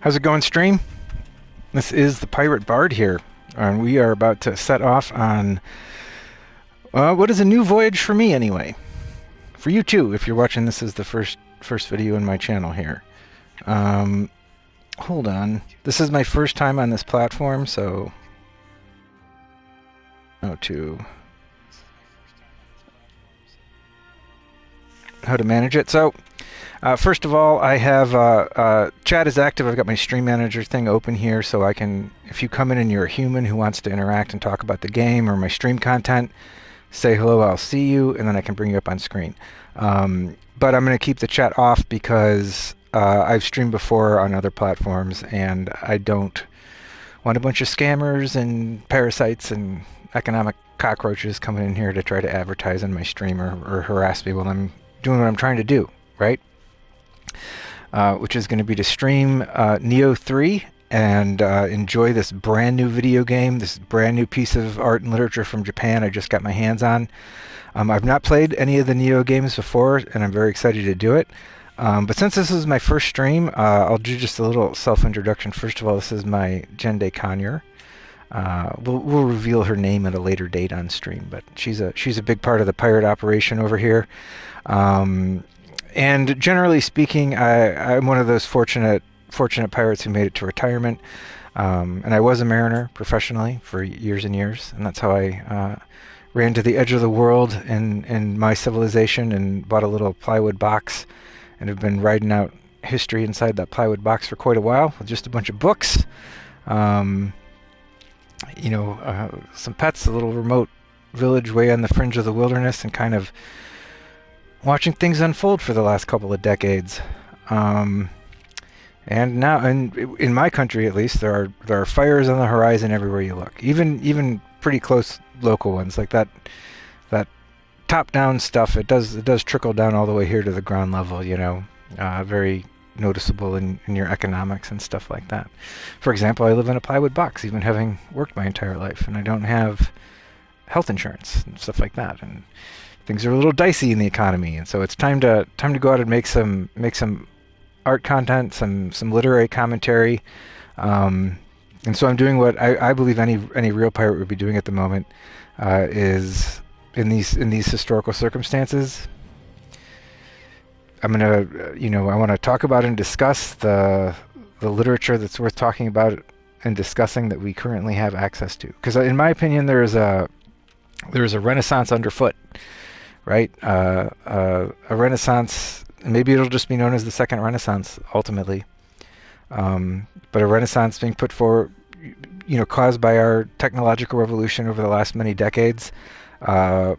How's it going, stream? This is the Pirate Bard here, and we are about to set off on what is a new voyage for me, anyway. For you too, if you're watching this as the first video in my channel here. Um, Hold on. This is my first time on this platform, so how to manage it. So first of all, I have chat is active. I've got my stream manager thing open here, so I can, if you come in and you're a human who wants to interact and talk about the game or my stream content, say hello, I'll see you, and then I can bring you up on screen. But I'm going to keep the chat off because I've streamed before on other platforms, and I don't want a bunch of scammers and parasites and economic cockroaches coming in here to try to advertise on my stream or harass me while I'm doing what I'm trying to do, right? Which is going to be to stream Neo 3 and enjoy this brand new video game, this brand new piece of art and literature from Japan I just got my hands on. I've not played any of the Neo games before, and I'm very excited to do it. But since this is my first stream, I'll do just a little self-introduction. First of all, this is my Jende Conyer. We'll reveal her name at a later date on stream, but she's a big part of the pirate operation over here. And generally speaking, I'm one of those fortunate pirates who made it to retirement. And I was a mariner professionally for years and years, and that's how I ran to the edge of the world in my civilization and bought a little plywood box and have been riding out history inside that plywood box for quite a while with just a bunch of books, some pets, a little remote village way on the fringe of the wilderness, and kind of watching things unfold for the last couple of decades. And now, and in my country at least, there are fires on the horizon everywhere you look. Even pretty close local ones, like that top-down stuff. It does trickle down all the way here to the ground level. Very noticeable in your economics and stuff like that. For example, I live in a plywood box, even having worked my entire life, and I don't have health insurance and stuff like that. And things are a little dicey in the economy, and so it's time to go out and make some art content, some literary commentary, and so I'm doing what I believe any real pirate would be doing at the moment, is in these historical circumstances. I'm gonna, I want to talk about and discuss the literature that's worth talking about and discussing that we currently have access to, because in my opinion there is a renaissance underfoot, right? A renaissance. Maybe it'll just be known as the second Renaissance ultimately, but a Renaissance being put forward, caused by our technological revolution over the last many decades. But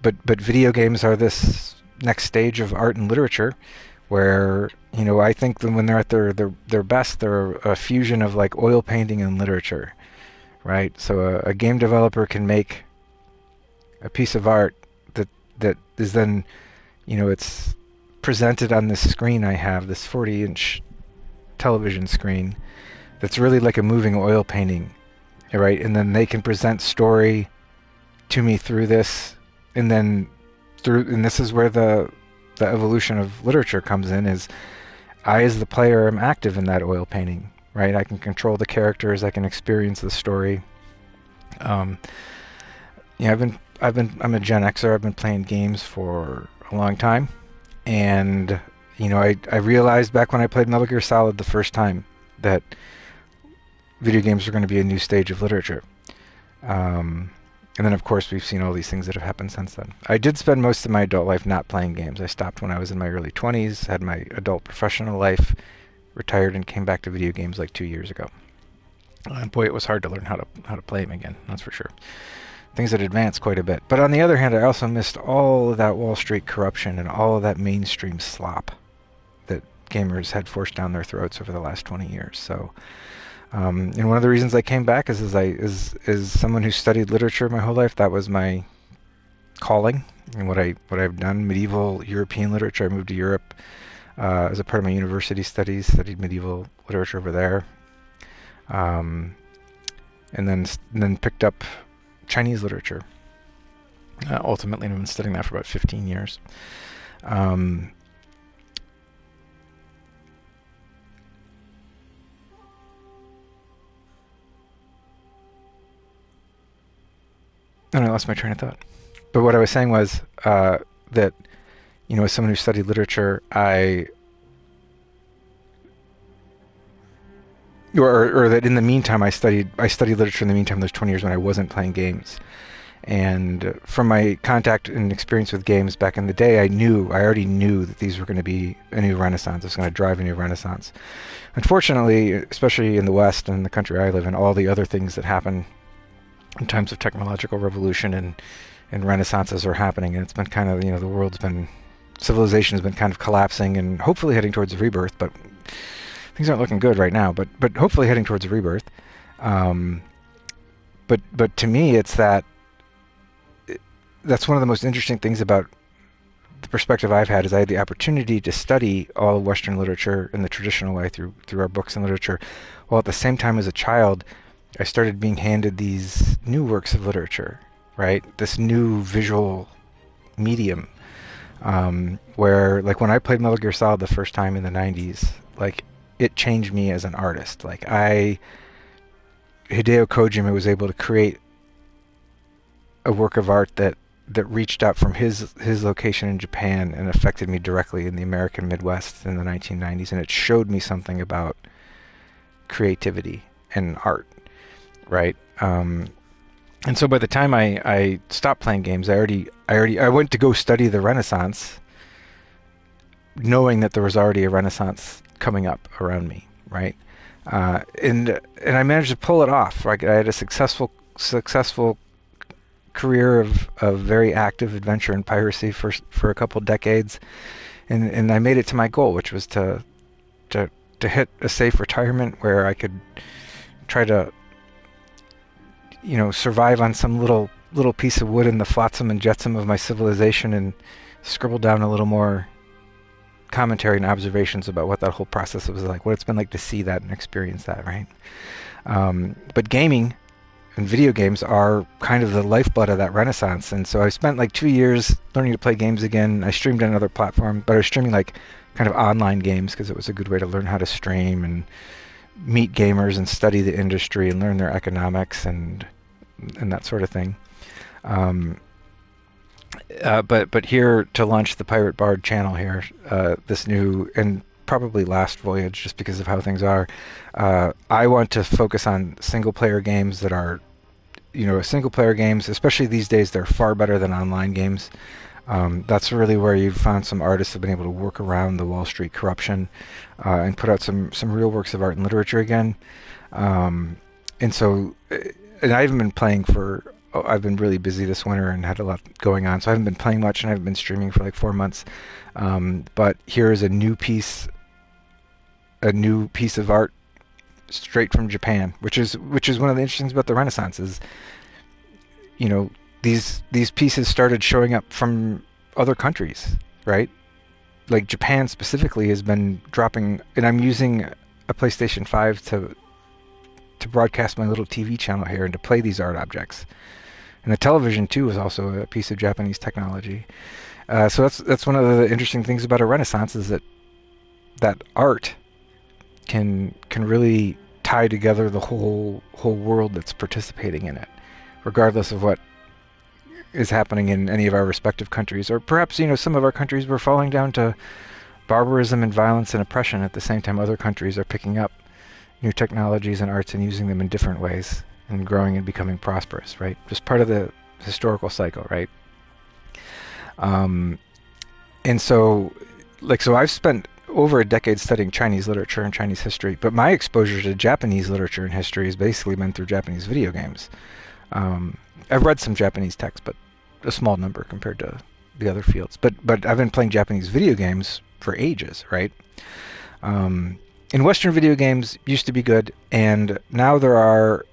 video games are this next stage of art and literature, where I think that when they're at their best, they're a fusion of like oil painting and literature, right? So a game developer can make a piece of art that is then, it's presented on this screen I have, this 40-inch television screen, that's really like a moving oil painting, right? And then they can present story to me through this, and this is where the evolution of literature comes in, is I as the player am active in that oil painting, right? I can control the characters, I can experience the story. I'm a Gen Xer. I've been playing games for a long time. And, I realized back when I played Metal Gear Solid the first time that video games were going to be a new stage of literature. And then, of course, we've seen all these things that have happened since then. I did spend most of my adult life not playing games. I stopped when I was in my early 20s, had my adult professional life, retired, and came back to video games like 2 years ago. And boy, it was hard to learn how to play them again, that's for sure. Things had advanced quite a bit. But on the other hand, I also missed all of that Wall Street corruption and all of that mainstream slop that gamers had forced down their throats over the last 20 years. So, and one of the reasons I came back is someone who studied literature my whole life. That was my calling and what I've done. Medieval European literature. I moved to Europe as a part of my university studies. Studied medieval literature over there, and then picked up Chinese literature. Ultimately, I've been studying that for about 15 years. And I lost my train of thought. But what I was saying was that, as someone who studied literature, or that in the meantime, I studied literature in the meantime, those 20 years when I wasn't playing games. And from my contact and experience with games back in the day, I already knew that these were going to be a new renaissance. It was going to drive a new renaissance. Unfortunately, especially in the West and the country I live in, all the other things that happen in times of technological revolution and renaissances are happening. And it's been kind of, civilization has been kind of collapsing and hopefully heading towards a rebirth, but things aren't looking good right now, but hopefully heading towards a rebirth. Um, but to me, that's one of the most interesting things about the perspective I've had is I had the opportunity to study all of Western literature in the traditional way through our books and literature, while at the same time as a child, I started being handed these new works of literature, right? This new visual medium, where like when I played Metal Gear Solid the first time in the '90s, like it changed me as an artist. Hideo Kojima was able to create a work of art that reached out from his location in Japan and affected me directly in the American Midwest in the 1990s, and it showed me something about creativity and art, right? And so by the time I stopped playing games, I went to go study the Renaissance, knowing that there was already a Renaissance coming up around me, right? And I managed to pull it off. Right? I had a successful career of very active adventure and piracy for a couple decades, and I made it to my goal, which was to hit a safe retirement where I could try to survive on some little piece of wood in the flotsam and jetsam of my civilization and scribble down a little more commentary and observations about what that whole process was like, what it's been like to see that and experience that, right? But gaming and video games are kind of the lifeblood of that renaissance. And so I spent like 2 years learning to play games again. I streamed on another platform, but I was streaming like kind of online games because it was a good way to learn how to stream and meet gamers and study the industry and learn their economics and that sort of thing. Um, but here to launch the Pirate Bard channel here, this new and probably last Voyage, just because of how things are, I want to focus on single player games that are, single player games, especially these days, they're far better than online games. That's really where you've found some artists have been able to work around the Wall Street corruption and put out some real works of art and literature again. And so, and I haven't been playing I've been really busy this winter and had a lot going on, so I haven't been playing much and I haven't been streaming for like 4 months. But here is a new piece of art straight from Japan, which is one of the interesting things about the Renaissance is, these pieces started showing up from other countries, right? Like Japan specifically has been dropping, and I'm using a PlayStation 5 to broadcast my little TV channel here and to play these art objects. And the television too is also a piece of Japanese technology. So that's one of the interesting things about a Renaissance is that art can really tie together the whole world that's participating in it, regardless of what is happening in any of our respective countries, or perhaps some of our countries were falling down to barbarism and violence and oppression at the same time other countries are picking up new technologies and arts and using them in different ways and growing and becoming prosperous, right? Just part of the historical cycle, right? And so I've spent over a decade studying Chinese literature and Chinese history, but my exposure to Japanese literature and history has basically been through Japanese video games. I've read some Japanese text, but a small number compared to the other fields. But I've been playing Japanese video games for ages, right? And Western video games used to be good, and now there are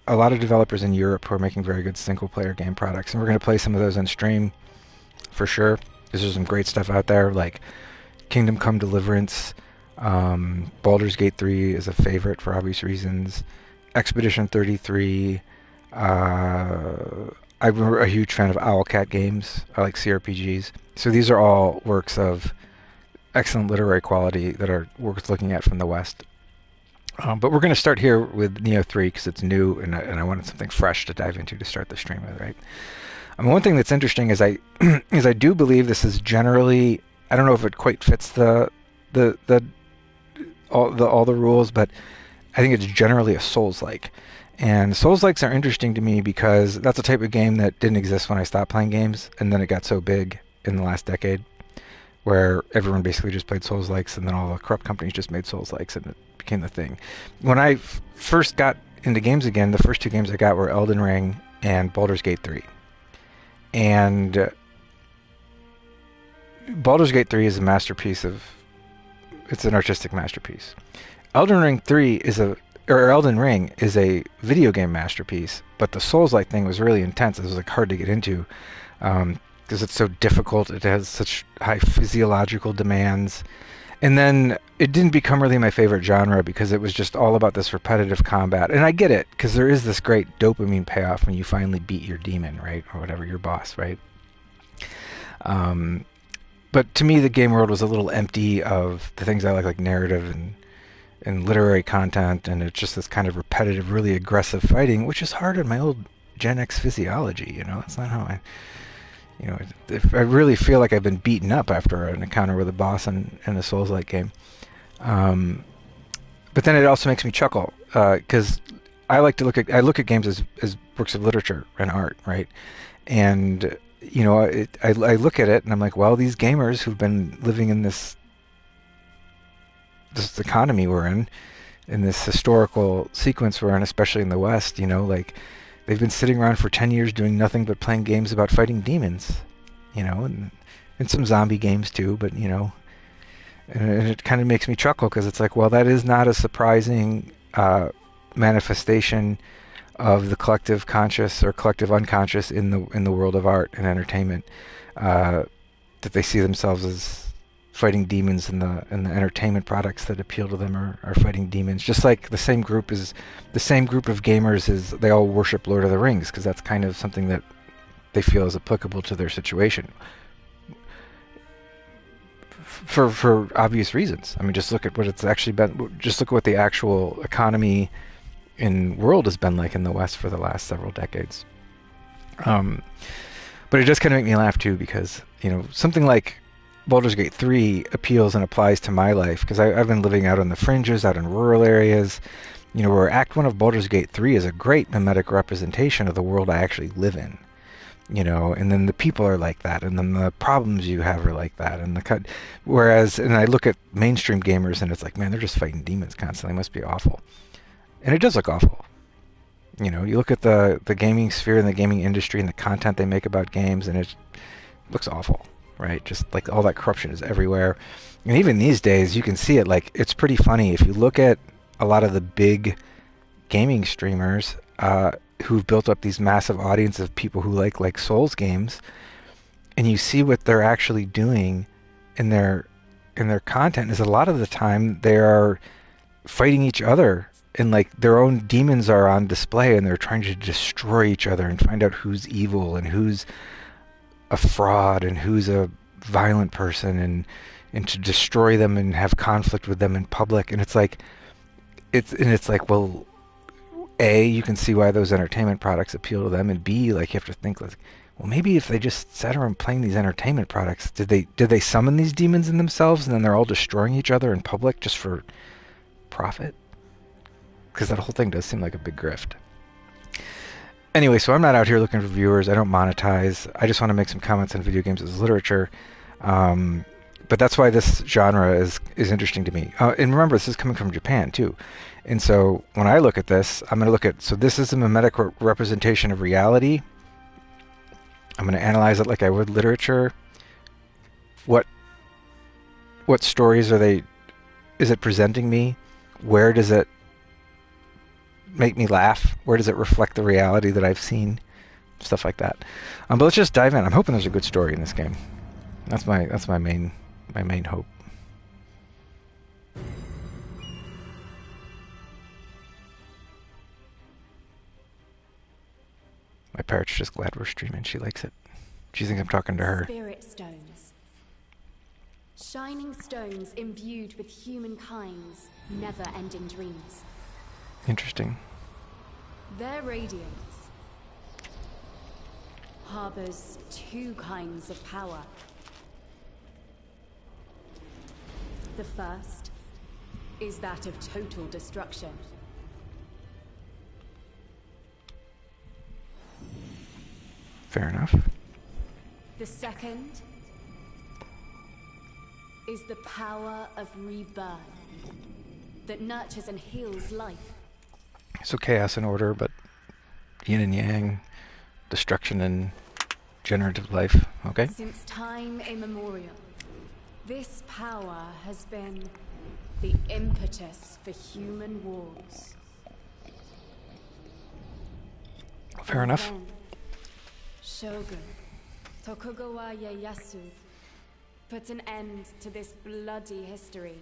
a lot of developers in Europe who are making very good single-player game products, and we're going to play some of those on stream for sure. There's some great stuff out there, like Kingdom Come Deliverance, Baldur's Gate 3 is a favorite for obvious reasons, Expedition 33. I'm a huge fan of Owlcat games. I like CRPGs. So these are all works of excellent literary quality that are worth looking at from the West. But we're going to start here with Neo 3 because it's new and I wanted something fresh to dive into to start the stream with, right? One thing that's interesting is I is I do believe this is generally, I don't know if it quite fits the all the rules, but I think it's generally a Souls-like. And Souls-likes are interesting to me because that's a type of game that didn't exist when I stopped playing games, and then it got so big in the last decade where everyone basically just played Souls-likes, and then all the corrupt companies just made Souls-likes, and it became the thing. When I first got into games again, the first two games I got were Elden Ring and Baldur's Gate 3. And Baldur's Gate 3 is a masterpiece of... It's an artistic masterpiece. Elden Ring 3 is a... Or Elden Ring is a video game masterpiece, but the Souls-like thing was really intense. It was like hard to get into. Because it's so difficult. It has such high physiological demands. And then it didn't become really my favorite genre because it was just all about this repetitive combat. And I get it, because there is this great dopamine payoff when you finally beat your demon, right? Or whatever, your boss, right? But to me, the game world was a little empty of the things I like narrative and literary content. And it's just this kind of repetitive, really aggressive fighting, which is hard in my old Gen X physiology, you know? That's not how I... You know, if I really feel like I've been beaten up after an encounter with a boss in a Souls-like game. But then it also makes me chuckle because I look at games as works of literature and art, right? And you know, I look at it and I'm like, well, these gamers who've been living in this economy we're in this historical sequence we're in, especially in the West, you know, like. They've been sitting around for 10 years doing nothing but playing games about fighting demons, you know, and some zombie games too, but, you know, and it kind of makes me chuckle because it's like, well, that is not a surprising manifestation of the collective conscious or collective unconscious in the world of art and entertainment, that they see themselves as fighting demons, and the entertainment products that appeal to them are fighting demons. Just like the same group of gamers is they all worship Lord of the Rings because that's kind of something that they feel is applicable to their situation. For obvious reasons. I mean, just look at what it's actually been. Just look at what the actual economy in world has been like in the West for the last several decades. But it just kind of make me laugh too because, you know, something like Baldur's Gate 3 appeals and applies to my life because I've been living out on the fringes, out in rural areas, you know, where Act 1 of Baldur's Gate 3 is a great mimetic representation of the world I actually live in, you know, and then the people are like that, and then the problems you have are like that, and and I look at mainstream gamers and it's like, man, they're just fighting demons constantly, it must be awful. And it does look awful. You know, you look at the gaming sphere and the gaming industry and the content they make about games, and it looks awful. Right, just like all that corruption is everywhere, and even these days you can see it. Like, it's pretty funny if you look at a lot of the big gaming streamers who've built up these massive audiences of people who like Souls games, and you see what they're actually doing in their content is a lot of the time they are fighting each other, and like their own demons are on display, and they're trying to destroy each other and find out who's evil and who's a fraud and who's a violent person, and to destroy them and have conflict with them in public. And it's like well, A, you can see why those entertainment products appeal to them, and B, like, you have to think like, well, maybe if they just sat around playing these entertainment products, did they summon these demons in themselves and then they're all destroying each other in public just for profit? Because that whole thing does seem like a big grift. Anyway, so I'm not out here looking for viewers. I don't monetize. I just want to make some comments on video games as literature. But that's why this genre is interesting to me. And remember, this is coming from Japan, too. And so when I look at this, I'm going to look at... So this is a mimetic representation of reality. I'm going to analyze it like I would literature. What stories is it presenting me? Where does it make me laugh? Where does it reflect the reality that I've seen? Stuff like that. But let's just dive in. I'm hoping there's a good story in this game. That's my main hope. My parrot's just glad we're streaming. She likes it. She thinks I'm talking to her. Spirit stones. Shining stones imbued with humankind's never-ending dreams. Interesting. Their radiance harbors two kinds of power. The first is that of total destruction. Fair enough. The second is the power of rebirth that nurtures and heals life. So chaos and order, but yin and yang, destruction and generative life. Okay. Since time immemorial, this power has been the impetus for human wars. Fair enough. Then, Shogun Tokugawa Ieyasu put an end to this bloody history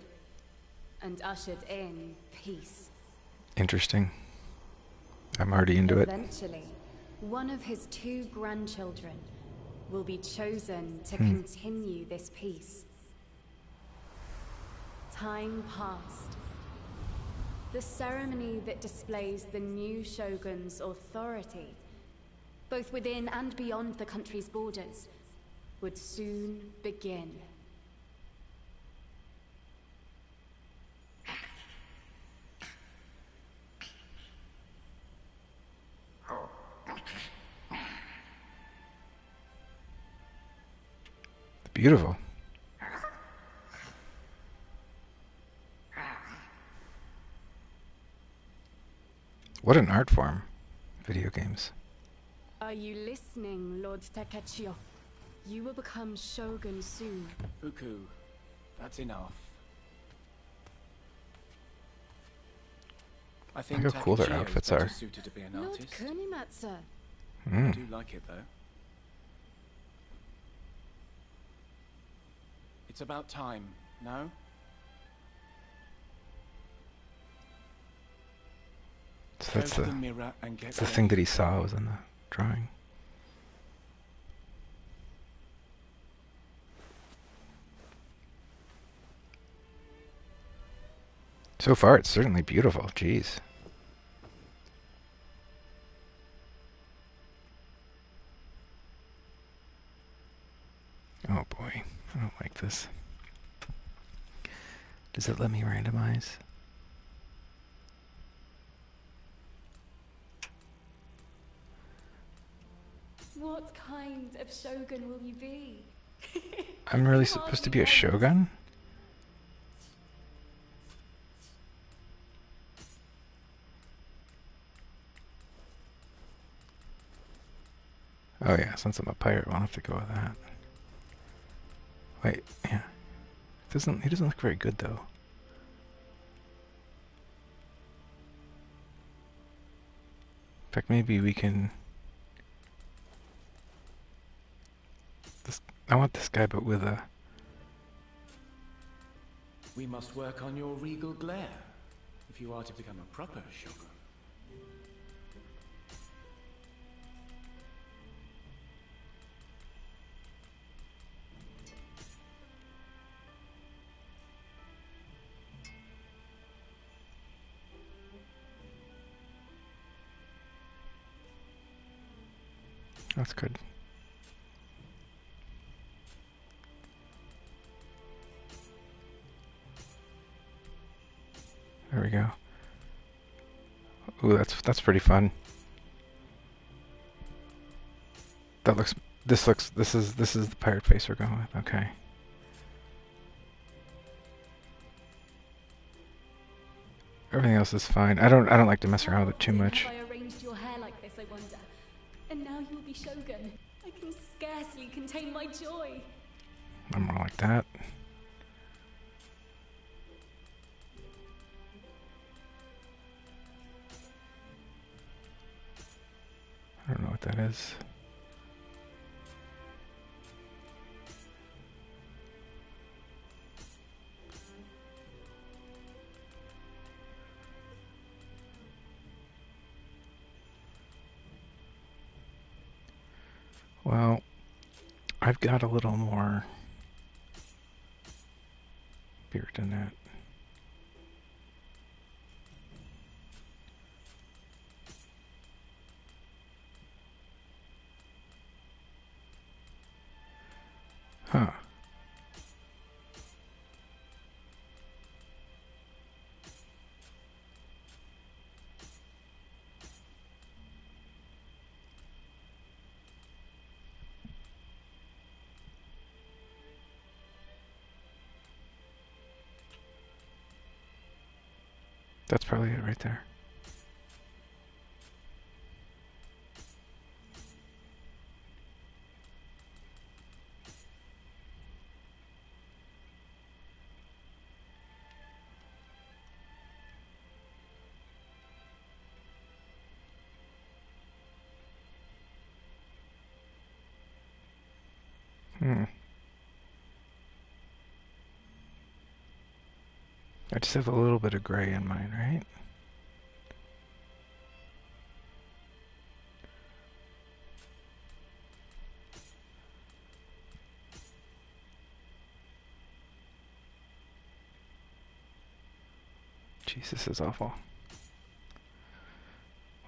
and ushered in peace. Interesting. I'm already into it. Eventually, one of his two grandchildren will be chosen to continue this peace. Time passed. The ceremony that displays the new shogun's authority, both within and beyond the country's borders, would soon begin. Beautiful. What an art form, video games. Are you listening, Lord Takechio? You will become shogun soon. Fuku, that's enough. I think Look how cool their Takechio is outfits better are. suited to be an Lord artist. Kunimatsu. I do like it though. It's about time, no? So Go that's to the the mirror and get thing ready that he to saw go. was in the drawing. So far, it's certainly beautiful. Jeez. Oh boy, I don't like this. Does it let me randomize? What kind of shogun will you be? I'm really supposed to be a shogun? Oh yeah, since I'm a pirate, we'll have to go with that. Wait, yeah. He doesn't look very good though. In fact, maybe we can... I want this guy, but with a... We must work on your regal glare, if you are to become a proper shogun. That's good. There we go. Ooh, that's pretty fun. This is the pirate face we're going with. Okay. Everything else is fine. I don't like to mess around with it too much. Have I arranged your hair like this, I wonder? And now you will be shogun. I can scarcely contain my joy. I'm more like that. I don't know what that is. Well, I've got a little more beard than that. That's probably it right there. Hmm. I just have a little bit of gray in mine, right? Jeez, this is awful.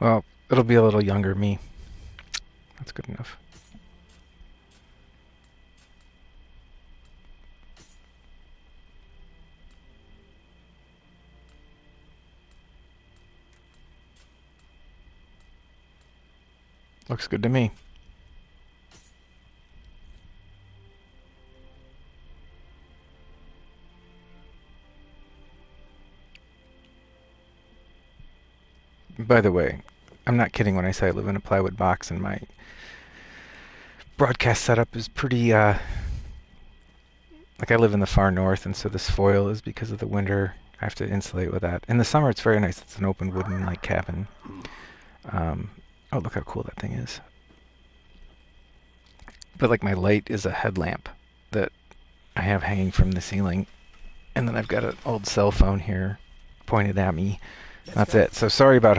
Well, it'll be a little younger me. That's good enough. Looks good to me. By the way, I'm not kidding when I say I live in a plywood box and my broadcast setup is pretty, like I live in the far north, and so this foil is because of the winter. I have to insulate with that. In the summer, it's very nice. It's an open wooden like cabin. Um, oh, look how cool that thing is. But like my light is a headlamp that I have hanging from the ceiling, and then I've got an old cell phone here pointed at me. That's it. So sorry about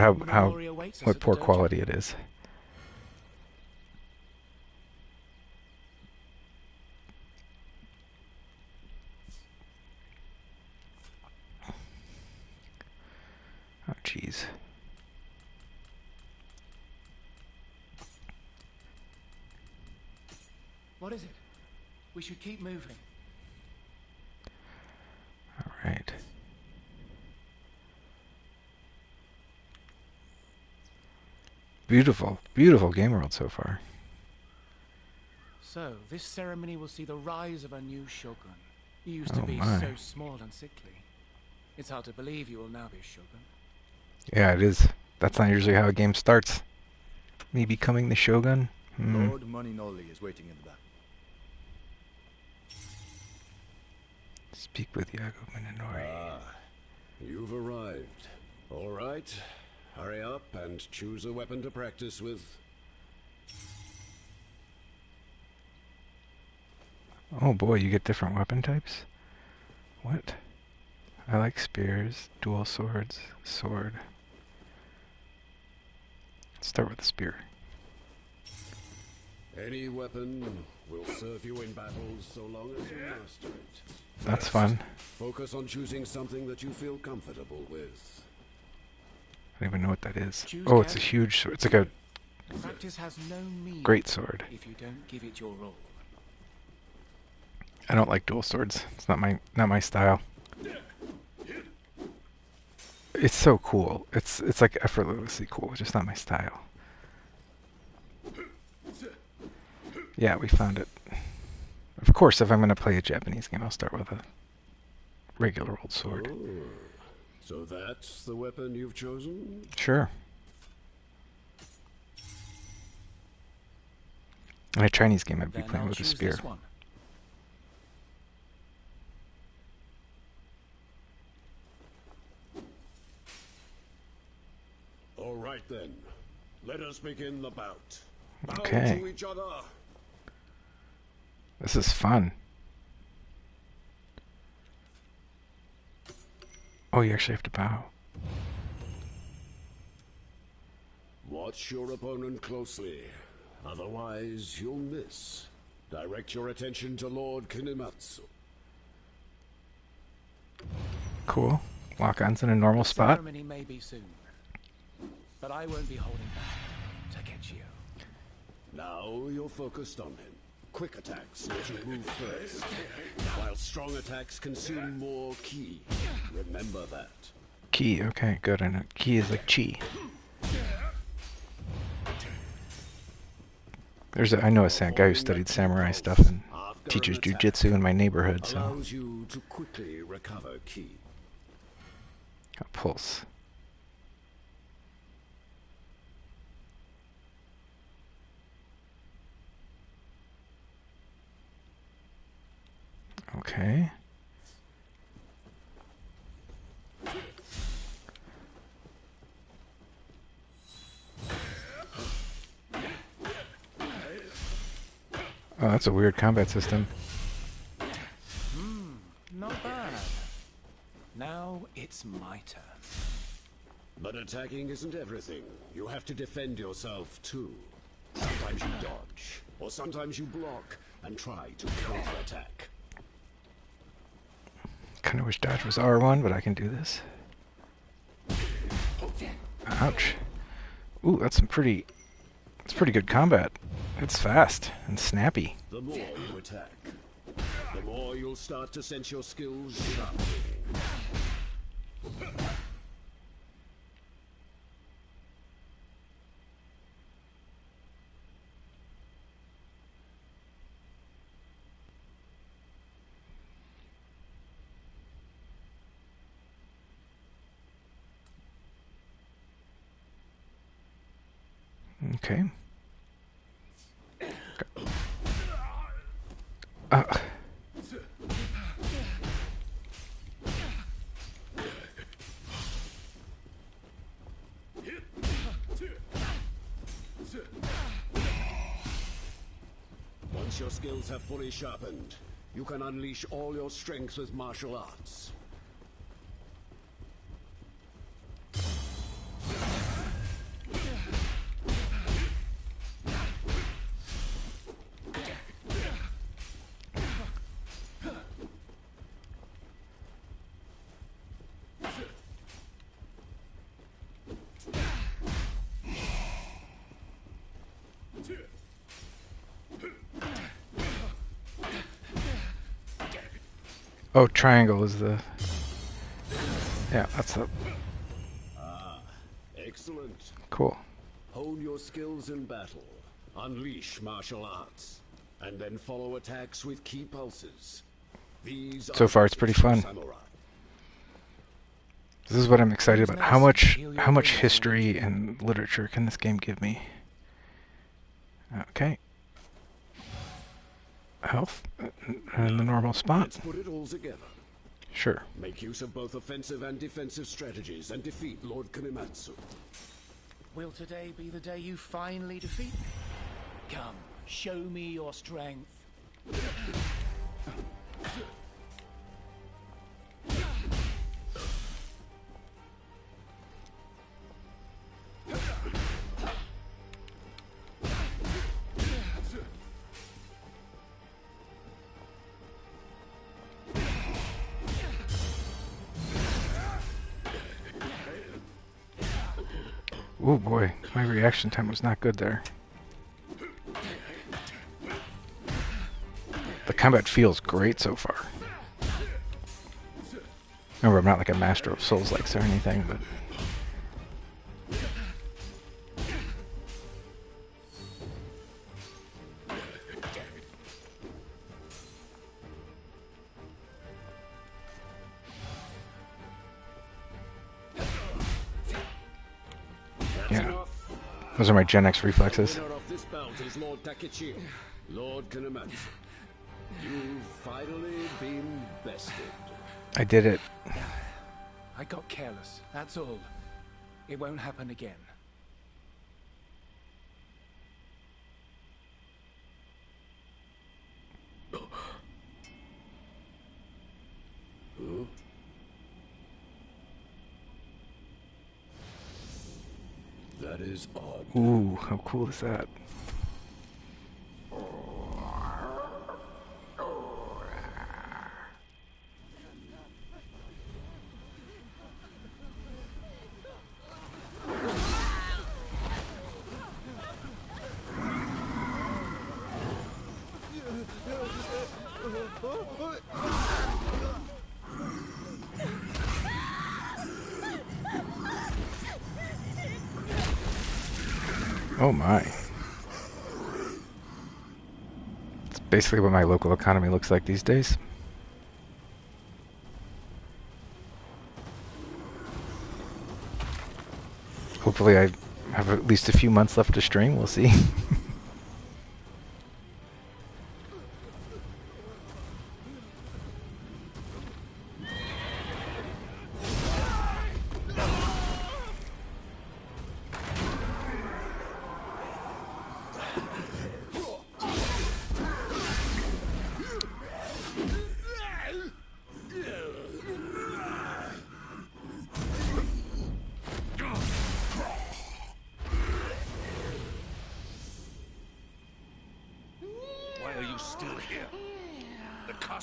what poor quality it is. Oh, jeez. What is it? We should keep moving. All right. Beautiful, beautiful game world so far. So, this ceremony will see the rise of a new shogun. You used to Oh be my. so small and sickly. It's hard to believe you will now be shogun. Yeah, it is. That's not usually how a game starts. Me becoming the Shogun? Lord Moninoli is waiting in the back. Speak with Yago Minonori. Ah, you've arrived. All right. Hurry up and choose a weapon to practice with. Oh boy, you get different weapon types? What? I like spears, dual swords, sword. Let's start with the spear. Any weapon will serve you in battles so long as you master it. That's fun. Focus on choosing something that you feel comfortable with. I don't even know what that is. Choose Oh, it's a carefully. huge sword. It's like a Practice has no meaning great sword. if you don't give it your all. I don't like dual swords. It's not my style. It's so cool. It's like effortlessly cool. It's just not my style. Yeah, we found it. Of course, if I'm going to play a Japanese game, I'll start with a regular old sword. Oh, so that's the weapon you've chosen? Sure. In a Chinese game, I'd be Then playing I'll with a choose spear. this one. All right then. Let us begin the bout. Bow Okay. to each other. This is fun. Oh, you actually have to bow. Watch your opponent closely. Otherwise, you'll miss. Direct your attention to Lord Kinematsu. Cool. Lock-on's in a normal The spot. ceremony may be soon, but I won't be holding back. Takechio. Now you're focused on him. Quick attacks let you move first, while strong attacks consume more ki. Remember that. Ki, okay, good. I know. Ki is like chi. I know a guy who studied samurai stuff and After teaches an attack jujitsu in my neighborhood, so allows you to quickly recover ki. a pulse. Okay. Oh, that's a weird combat system. Not bad. Now it's my turn. But attacking isn't everything. You have to defend yourself, too. Sometimes you dodge, or sometimes you block and try to counterattack. Kind of wish dodge was R1, but I can do this. Ouch. Ooh, that's pretty good combat. It's fast and snappy. The more you attack, the more you'll start to sense your skills sharpening. Okay. Uh. Once your skills have fully sharpened, you can unleash all your strength with martial arts. Oh, triangle is the... Yeah, that's the... Ah, excellent. Cool. Hone your skills in battle, unleash martial arts, and then follow attacks with key pulses. These So are far, it's pretty fun. samurai. This is what I'm excited about. How much history and literature can this game give me? Okay. Health in the normal spot. Let's put it all together. Sure. Make use of both offensive and defensive strategies and defeat Lord Kanematsu. Will today be the day you finally defeat me? Come, show me your strength. Oh boy, my reaction time was not good there. The combat feels great so far. Remember, I'm not like a master of Souls-likes or anything, but... Yeah, those are my Gen X reflexes. Winner of this bout is Lord Takechi, Lord Kanematsu. You've finally been bested. I did it. I got careless, that's all. It won't happen again. Huh? That is odd. Ooh, how cool is that? Oh my. It's basically what my local economy looks like these days. Hopefully I have at least a few months left to stream, we'll see.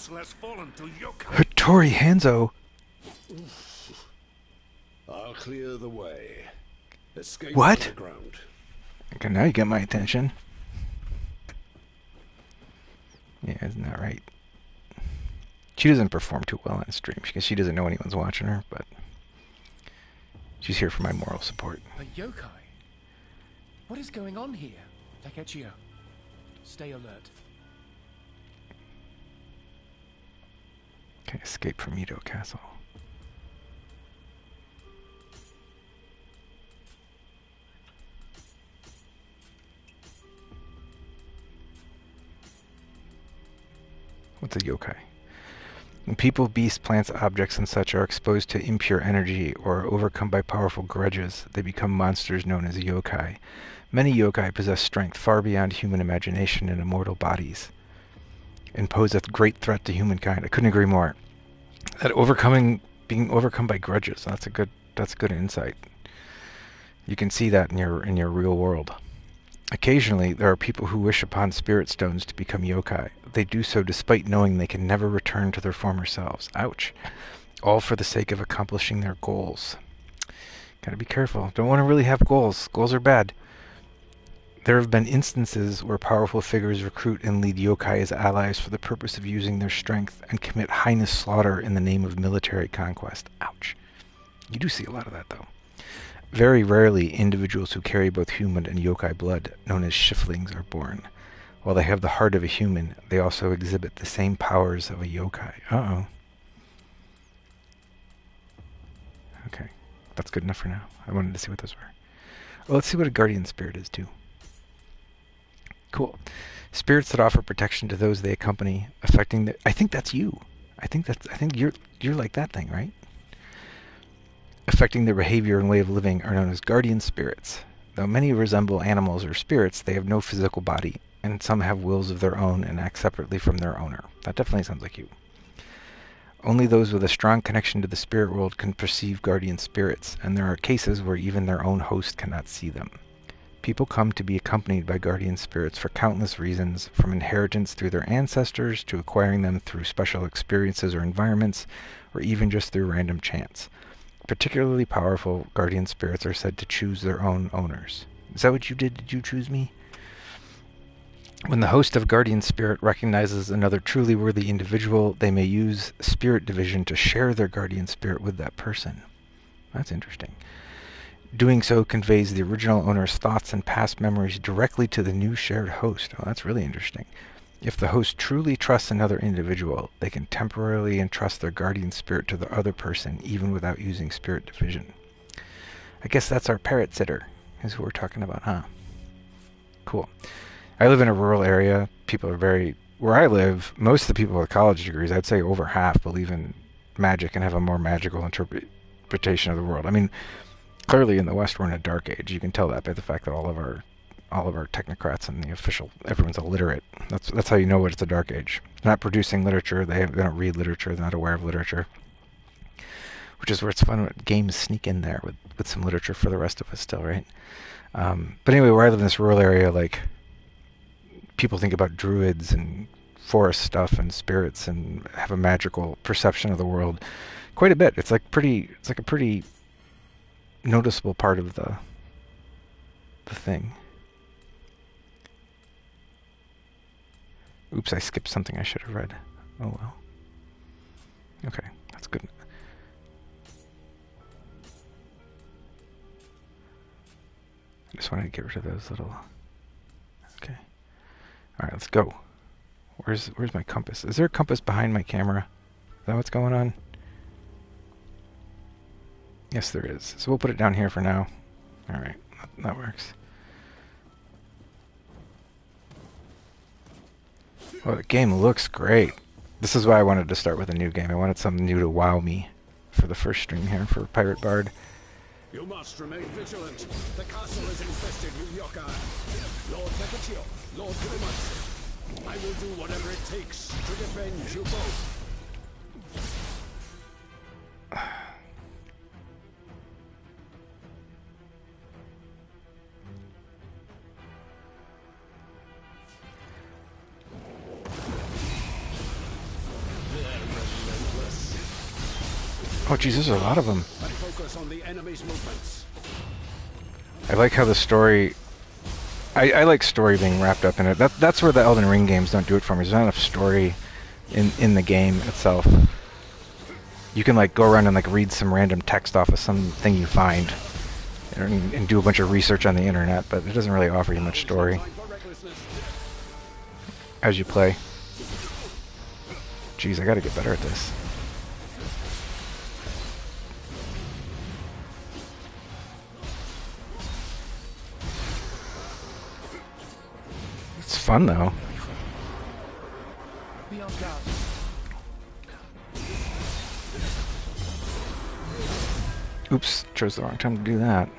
castle has fallen to yokai. Hattori Hanzo. I'll clear the way. Escape What? underground. Okay, now you get my attention. Yeah, isn't that right? She doesn't perform too well on stream because she doesn't know anyone's watching her, but she's here for my moral support. A yokai? What is going on here? Takechio, stay alert. Okay, escape from Edo Castle. What's a yokai? When people, beasts, plants, objects, and such are exposed to impure energy or are overcome by powerful grudges, they become monsters known as yokai. Many yokai possess strength far beyond human imagination in immortal bodies and pose a great threat to humankind. I couldn't agree more. That being overcome by grudges, that's good insight. You can see that in your real world. Occasionally, there are people who wish upon spirit stones to become yokai. They do so despite knowing they can never return to their former selves. Ouch. All for the sake of accomplishing their goals. Gotta be careful. Don't want to really have goals. Goals are bad. There have been instances where powerful figures recruit and lead yokai as allies for the purpose of using their strength and commit heinous slaughter in the name of military conquest. Ouch. You do see a lot of that, though. Very rarely, individuals who carry both human and yokai blood, known as shiflings, are born. While they have the heart of a human, they also exhibit the same powers of a yokai. Uh-oh. Okay, that's good enough for now. I wanted to see what those were. Well, let's see what a guardian spirit is, too. Cool. Spirits that offer protection to those they accompany, affecting the... I think that's you. I think you're like that thing, right? Affecting their behavior and way of living are known as guardian spirits. Though many resemble animals or spirits, they have no physical body, and some have wills of their own and act separately from their owner. That definitely sounds like you. Only those with a strong connection to the spirit world can perceive guardian spirits, and there are cases where even their own host cannot see them. People come to be accompanied by guardian spirits for countless reasons, from inheritance through their ancestors to acquiring them through special experiences or environments, or even just through random chance. Particularly powerful guardian spirits are said to choose their own owners. Is that what you did? Did you choose me? When the host of guardian spirit recognizes another truly worthy individual, they may use spirit division to share their guardian spirit with that person. That's interesting. Doing so conveys the original owner's thoughts and past memories directly to the new shared host. Oh, that's really interesting. If the host truly trusts another individual, they can temporarily entrust their guardian spirit to the other person, even without using spirit division. I guess that's our parrot sitter, is who we're talking about, huh? Cool. I live in a rural area. People are where I live, most of the people with college degrees, I'd say over half, believe in magic and have a more magical interpretation of the world. I mean, clearly in the West we're in a dark age. You can tell that by the fact that all of our technocrats and the official, everyone's illiterate. That's how you know what it's a dark age. They're not producing literature. They don't read literature. They're not aware of literature. Which is where it's fun when games sneak in there with some literature for the rest of us still, right? But anyway, where I live in this rural area, like, people think about druids and forest stuff and spirits and have a magical perception of the world quite a bit. It's like a pretty noticeable part of the thing. Oops, I skipped something I should have read. Oh well. Okay, that's good. I just wanted to get rid of those little... Okay. Alright, let's go. Where's my compass? Is there a compass behind my camera? Is that what's going on? Yes, there is. So we'll put it down here for now. Alright, that works. Oh, the game looks great. This is why I wanted to start with a new game. I wanted something new to wow me for the first stream here for Pirate Bard. You must remain vigilant. The castle is infested with yokai. Lord Nekachio, Lord Korematsu, I will do whatever it takes to defend you both. Oh, geez, there's a lot of them. and focus on the enemy's movements. I like how the story... I like story being wrapped up in it. That's where the Elden Ring games don't do it for me. There's not enough story in the game itself. You can like go around and like read some random text off of something you find and do a bunch of research on the internet, but it doesn't really offer you much story as you play. Jeez, I gotta get better at this. It's fun though. Be on guard. Oops, chose the wrong time to do that.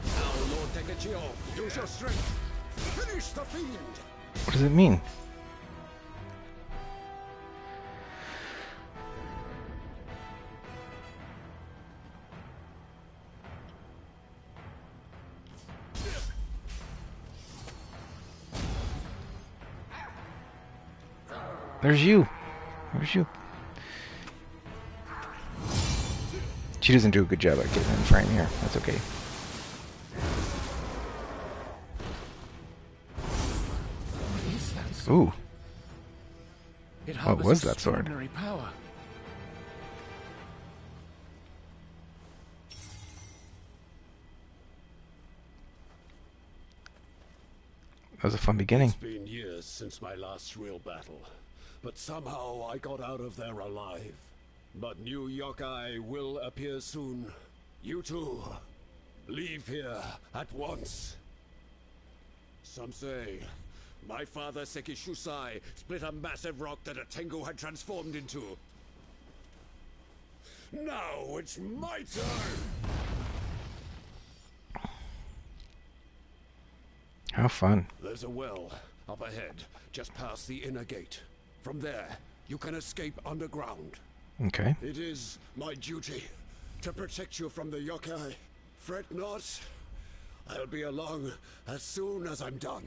Now, Lord Tegachio, use your strength. Finish the fiend. What does it mean? There's you. Where's you? She doesn't do a good job at getting in frame here. That's okay. What is that sword? Ooh. It What harbors was that sword? extraordinary power. That was a fun beginning. It's been years since my last real battle, but somehow I got out of there alive. But new yokai will appear soon. You too. Leave here at once. Some say my father Sekishusai split a massive rock that a Tengu had transformed into. Now it's my turn! How fun. There's a well up ahead, just past the inner gate. From there, you can escape underground. Okay. It is my duty to protect you from the yokai. Fret not. I'll be along as soon as I'm done.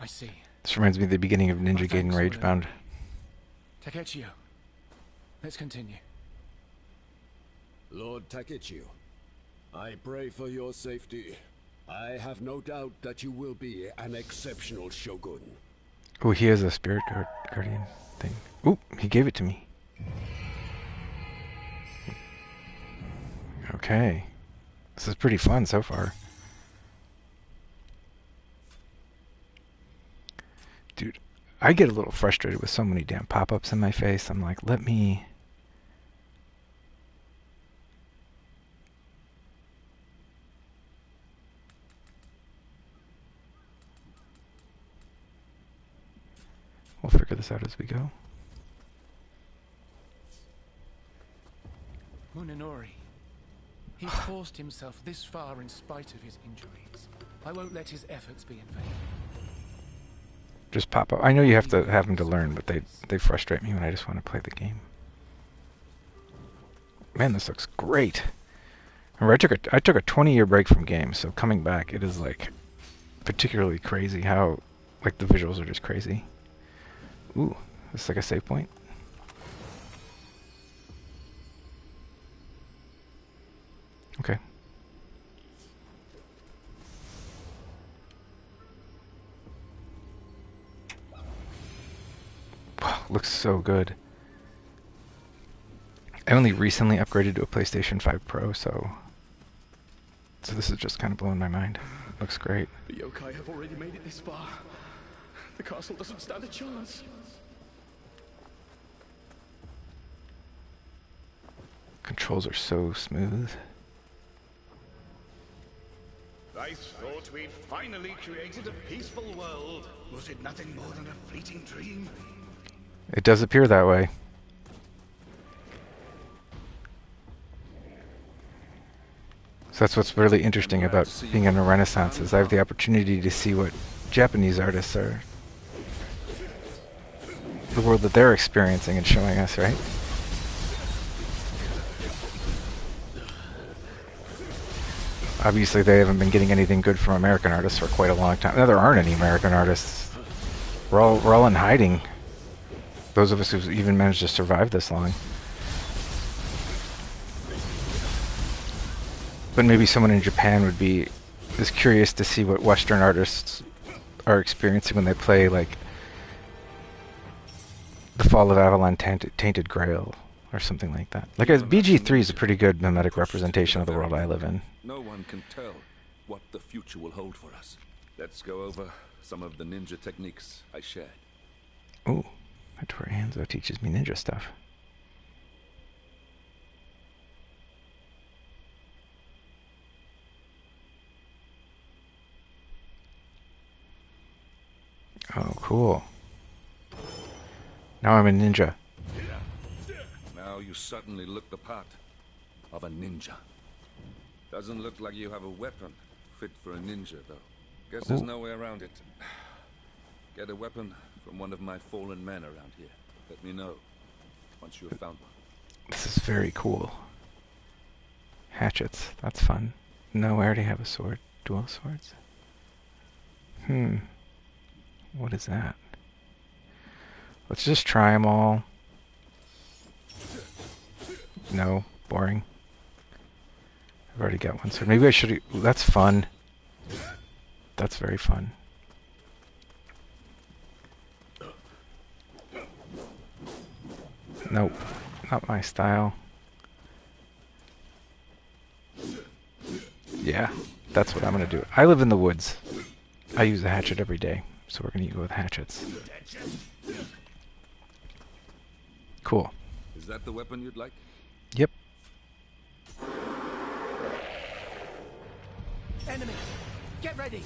I see. This reminds me of the beginning of Ninja Thanks, Gaiden Ragebound. Takechio, let's continue. Lord Takechiyo, I pray for your safety. I have no doubt that you will be an exceptional shogun. Oh, he has a spirit guardian thing. Ooh, he gave it to me. Okay. This is pretty fun so far. Dude, I get a little frustrated with so many damn pop-ups in my face. I'm like, let me... We'll figure this out as we go. Munenori. He's forced himself this far in spite of his injuries. I won't let his efforts be in vain. Just pop up. I know you have to have them to learn, but they frustrate me when I just want to play the game. Man, this looks great. Remember, I took a 20-year break from games, so coming back, it is like particularly crazy how like the visuals are just crazy. Ooh, this is like a save point. Okay. Wow, looks so good. I only recently upgraded to a PlayStation 5 Pro, so this is just kind of blowing my mind. Looks great. The yokai have already made it this far. The castle doesn't stand a chance. Controls are so smooth. I thought we'd finally created a peaceful world. Was it nothing more than a fleeting dream? It does appear that way. So that's what's really interesting about being in a Renaissance, is I have the opportunity to see what Japanese artists are, the world that they're experiencing and showing us, right? Obviously, they haven't been getting anything good from American artists for quite a long time. No, there aren't any American artists. We're all in hiding. Those of us who've even managed to survive this long. But maybe someone in Japan would be is curious to see what Western artists are experiencing when they play like The Fall of Avalon Tainted Grail or something like that. Like BG3 is a pretty good mimetic representation of the world I live in. No one can tell what the future will hold for us. Let's go over some of the ninja techniques I shared. Ooh, Hattori Hanzo teaches me ninja stuff. Oh, cool. Now I'm a ninja. Now you suddenly look the part of a ninja. Doesn't look like you have a weapon fit for a ninja, though. Guess there's no way around it. Get a weapon from one of my fallen men around here. Let me know once you have found one. This is very cool. Hatchets. That's fun. No, I already have a sword. Dual swords. What is that? Let's just try them all. No, boring. I've already got one sword. Maybe I should. That's fun. That's very fun. Nope, not my style. Yeah, that's what I'm gonna do. I live in the woods. I use a hatchet every day, so we're gonna go with hatchets. Cool. Is that the weapon you'd like? Yep. Enemy! Get ready!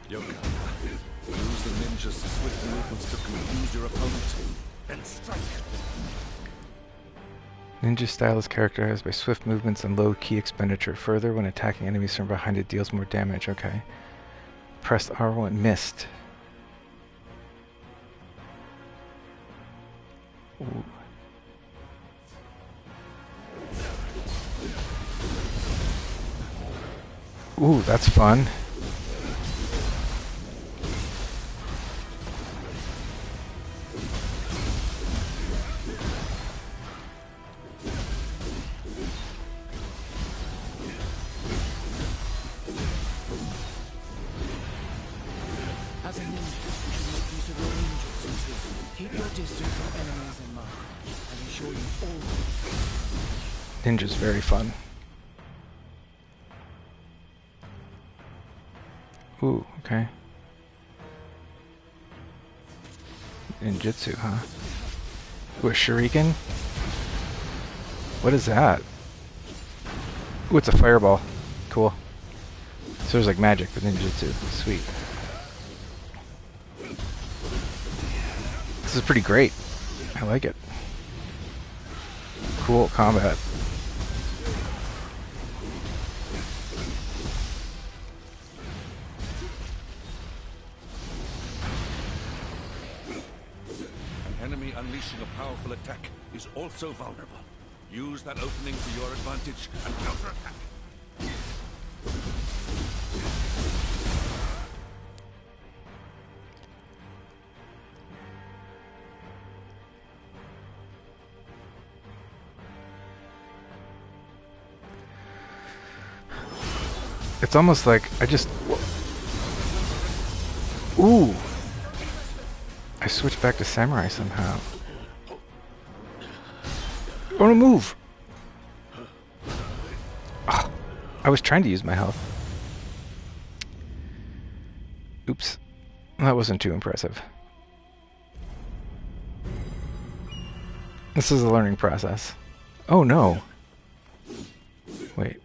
Yoka, use the ninja's swift movements to confuse your opponent and strike. Ninja style is characterized by swift movements and low key expenditure. Further, when attacking enemies from behind, it deals more damage. Okay. Pressed R1, missed. Ooh. Ooh, that's fun. As a ninja, you should make use of your ninjutsu. Keep your distance from enemies in mind, and ensure you always... Ninja's very fun. Ooh, okay. Ninjutsu, huh? Ooh, a shuriken? What is that? Ooh, it's a fireball. Cool. So there's like magic with ninjutsu. Sweet. This is pretty great. I like it. Cool combat. An enemy unleashing a powerful attack is also vulnerable. Use that opening to your advantage and counterattack. It's almost like I just... Ooh! I switched back to samurai somehow. I want to move! Oh, I was trying to use my health. Oops. That wasn't too impressive. This is a learning process. Oh no! Wait.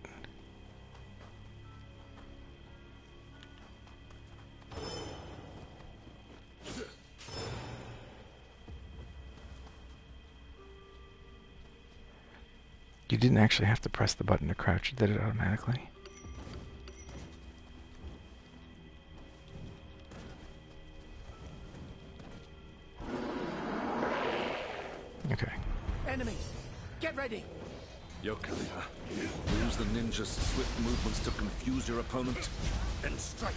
You didn't actually have to press the button to crouch, it did it automatically. Okay. Enemy! Get ready! Yokai, use the ninja's swift movements to confuse your opponent and strike.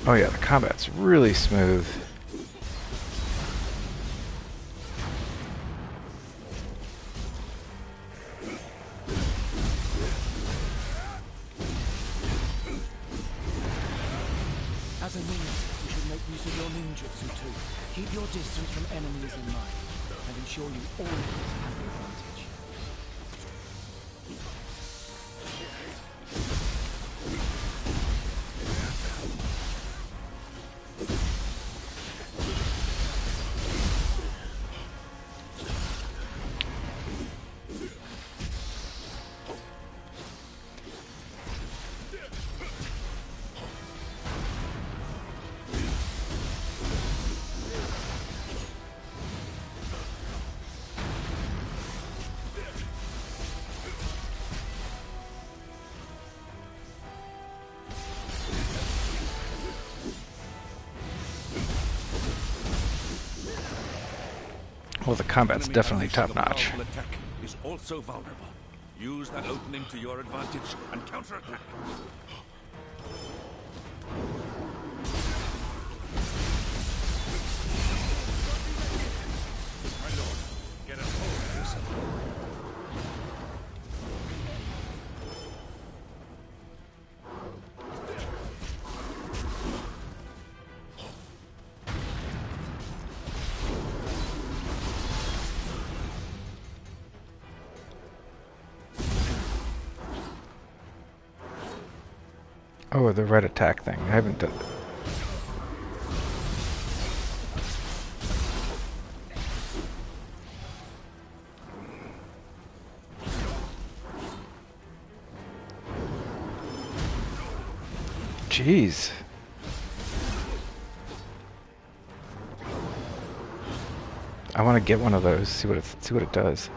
Oh yeah, the combat's really smooth. As a ninja, you should make use of your ninjutsu too. Keep your distance from enemies in mind, and ensure you always have the advantage. Well, the combat's Enemy definitely unleashing a top-notch. powerful attack is also vulnerable. Use that opening to your advantage and counterattack. My lord, get a hold of yourself. Oh, the red attack thing. I haven't done. Jeez. I want to get one of those. See what it does.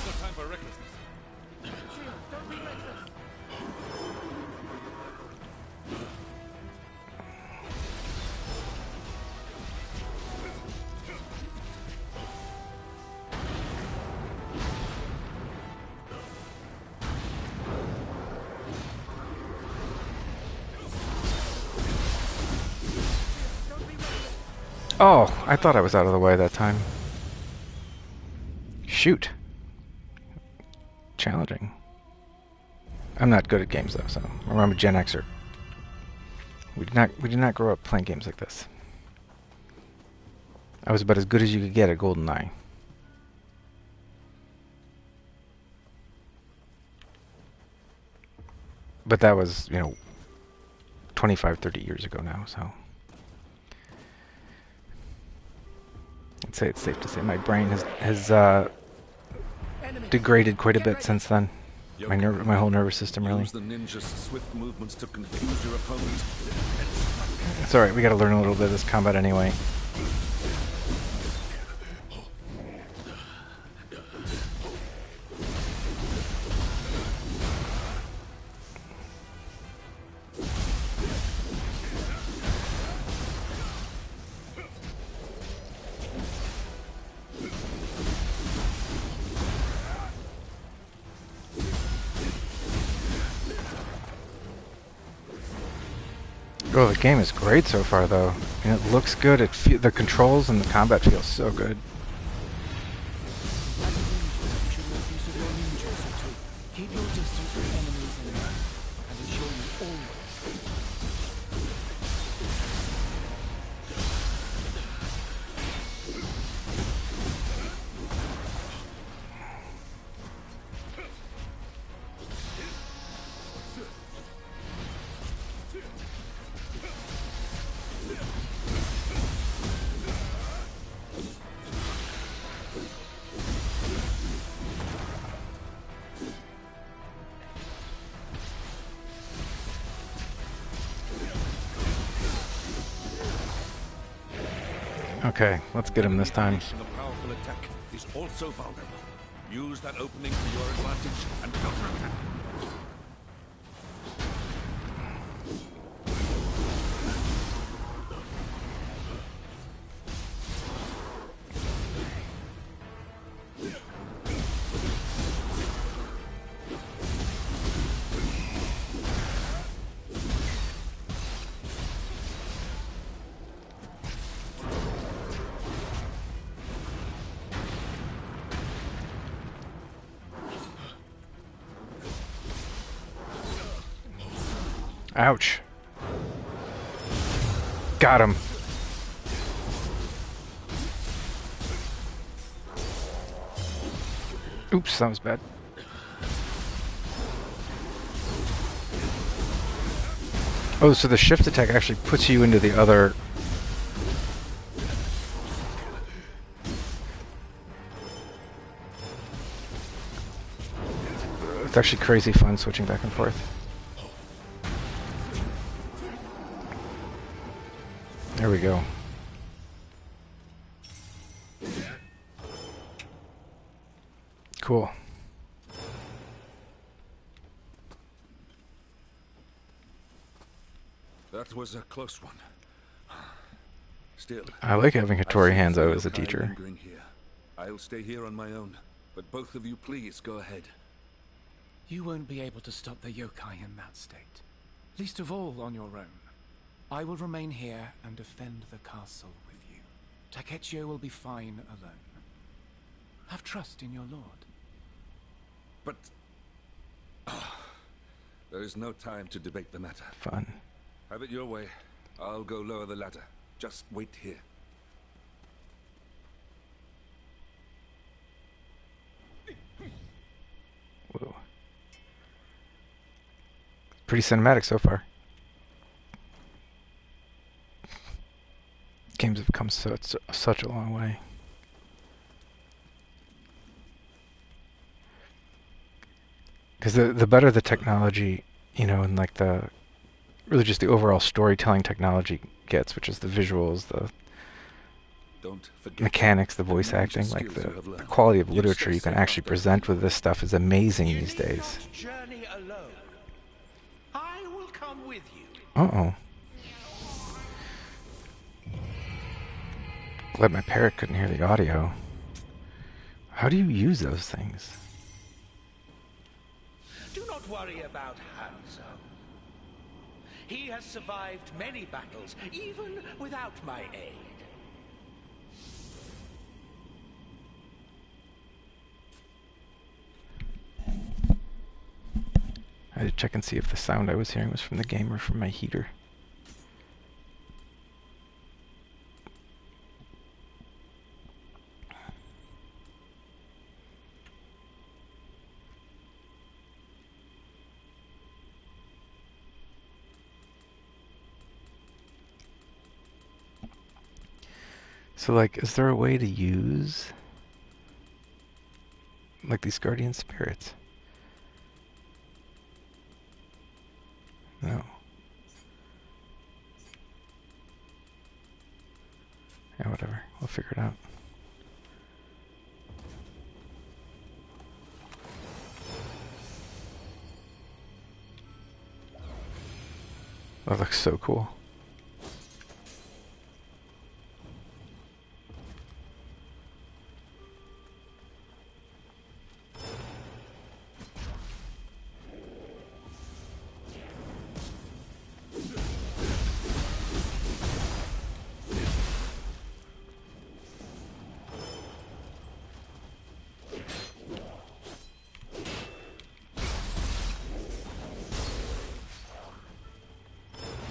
No time for recklessness. Oh, I thought I was out of the way that time. Shoot. Challenging. I'm not good at games though, so remember Gen Xer. We did not grow up playing games like this. I was about as good as you could get at GoldenEye. But that was, 25, 30 years ago now, so. I'd say it's safe to say my brain has degraded quite a bit since then. My whole nervous system, really. Use the ninja's swift movements to confuse your opponent. It's alright, we gotta learn a little bit of this combat anyway. Oh, the game is great so far, though. And it looks good. The controls and the combat feel so good. As a ninja, you should make use of your ninjutsu too. Keep your distance from enemies in mind, and ensure you always. Okay, let's get him this time. Unleashing a powerful powerful attack is also vulnerable. Use that opening to your advantage and counterattack. Ouch. Got him. Oops, that was bad. Oh, so the shift attack actually puts you into the other... It's actually crazy fun switching back and forth. There we go. Cool. That was a close one. Still, I like having Hattori Hanzo as a teacher. Here. I'll stay here on my own, but both of you please go ahead. You won't be able to stop the yokai in that state. Least of all on your own. I will remain here and defend the castle with you. Takechio will be fine alone. Have trust in your lord. But... there is no time to debate the matter. Fun. Have it your way. I'll go lower the ladder. Just wait here. Whoa. Pretty cinematic so far. Games have come such a long way. Because the better the technology, you know, and like the really just the overall storytelling technology gets, which is the visuals, the mechanics, the voice acting, like the quality of literature you can actually present with this stuff is amazing these days. Journey alone. I will come with you. Uh-oh. Glad my parrot couldn't hear the audio. How do you use those things? Do not worry about Hanzo. He has survived many battles, even without my aid. I had to check and see if the sound I was hearing was from the game or from my heater. So, like, is there a way to use, like, these guardian spirits? No. Yeah, whatever. We'll figure it out. That looks so cool.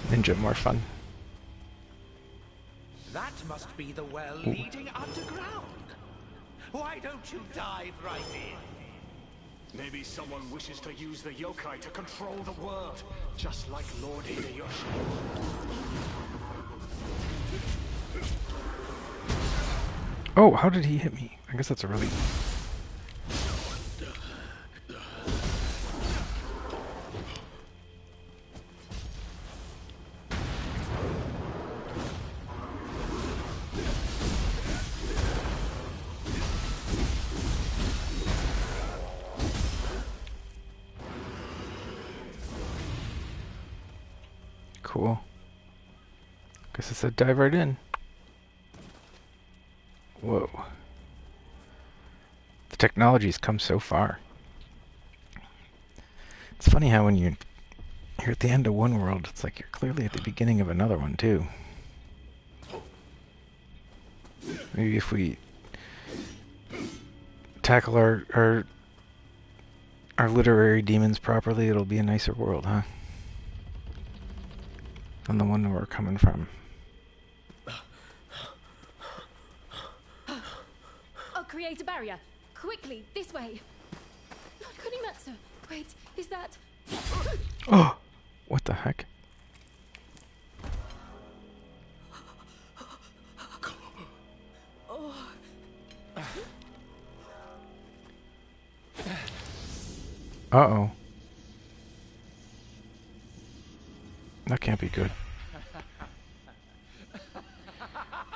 Ninja more fun. That must be the well leading underground. Why don't you dive right in? Maybe someone wishes to use the yokai to control the world, just like Lord Hideyoshi. Oh, how did he hit me? I guess that's a really... cool. Guess it said dive right in. Whoa. The technology's come so far. It's funny how when you're at the end of one world, it's like you're clearly at the beginning of another one, too. Maybe if we tackle our literary demons properly, it'll be a nicer world, huh? Than the one we're coming from. I'll create a barrier. Quickly, this way. Lord Kunimatsu. Wait, is that... Oh! What the heck? Uh-oh. That can't be good.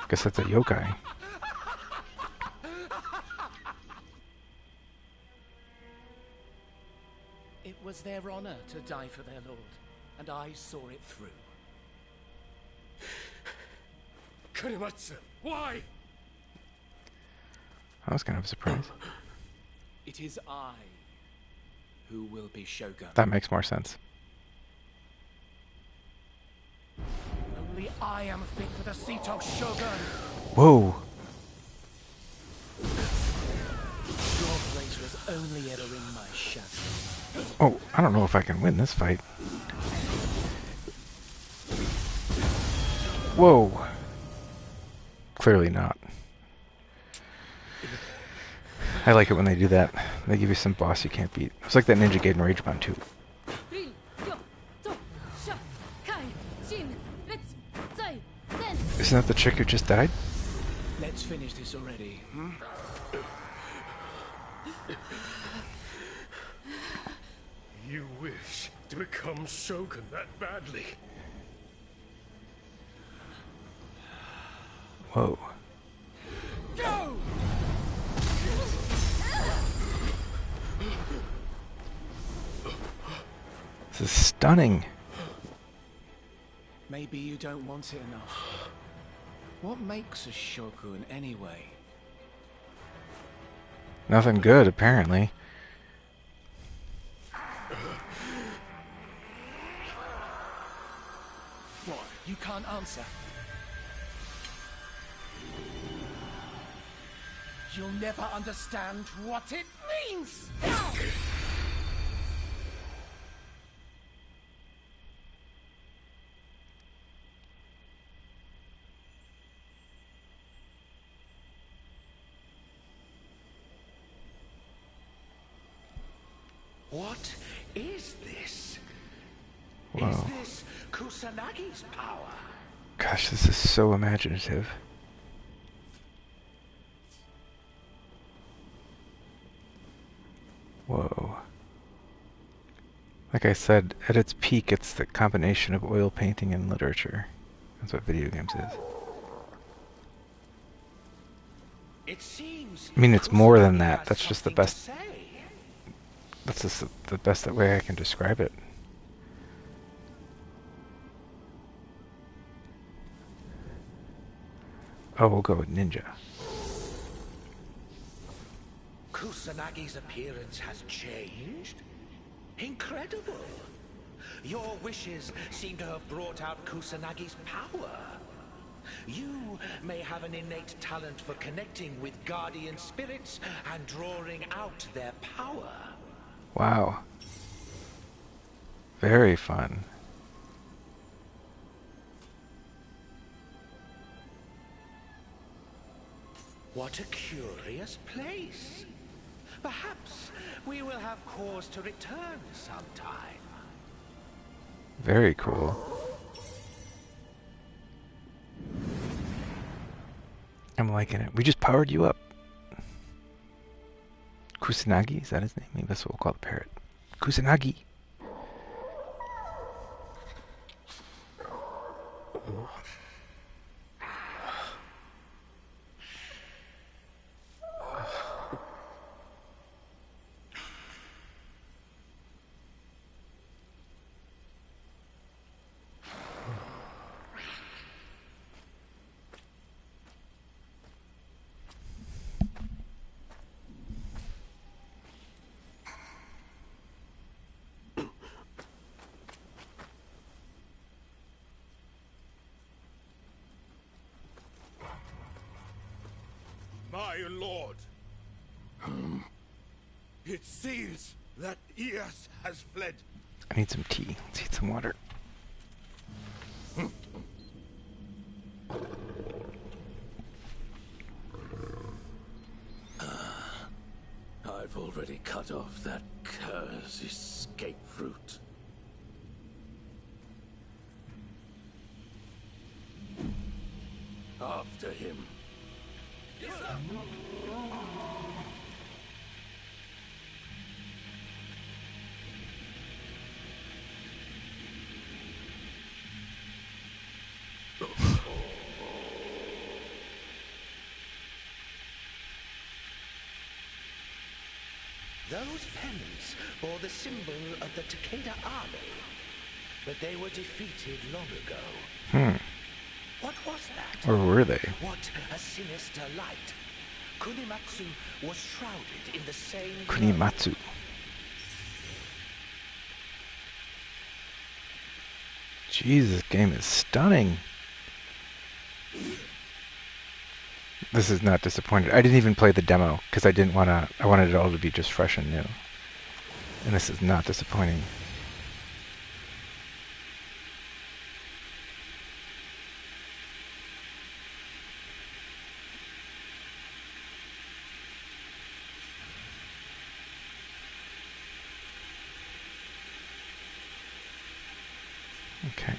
Guess that's a yokai. It was their honor to die for their lord, and I saw it through. Kunimatsu, why? That was kind of a surprise. It is I who will be Shogun. That makes more sense. Only I am fit for the seat of Shogun. Whoa! Your place was only ever in my shadow. Oh, I don't know if I can win this fight. Whoa! Clearly not. I like it when they do that. They give you some boss you can't beat. It's like that Ninja Gaiden Rage Bond 2. Isn't that the chick who just died? Let's finish this already, hmm? You wish to become Shogun that badly. Whoa. Go! This is stunning. Maybe you don't want it enough. What makes a Shogun anyway? Nothing good, apparently. What? You can't answer? You'll never understand what it means! What is this? Whoa. Is this Kusanagi's power? Gosh, this is so imaginative. Whoa. Like I said, at its peak, it's the combination of oil painting and literature. That's what video games is. It seems I mean, it's more than that. Kusanagi That's has just the something to best. say. That's just the best way I can describe it. Oh, we'll go with ninja. Kusanagi's appearance has changed? Incredible! Your wishes seem to have brought out Kusanagi's power. You may have an innate talent for connecting with guardian spirits and drawing out their power. Wow. Very fun. What a curious place. Perhaps we will have cause to return sometime. Very cool. I'm liking it. We just powered you up. Kusanagi, is that his name? Maybe that's what we'll call the parrot. Kusanagi! Iron Lord. It seems that Eos has fled. I need some tea. Let's eat some water. I've already cut off that cursed escape route. After him. Yes, sir. Those pennants bore the symbol of the Takeda army, but they were defeated long ago. What was that? Or were they? What a sinister light. Kunimatsu was shrouded in the same Kunimatsu. Jesus, this game is stunning. This is not disappointed. I didn't even play the demo because I didn't want to. I wanted it all to be just fresh and new. And this is not disappointing. Okay.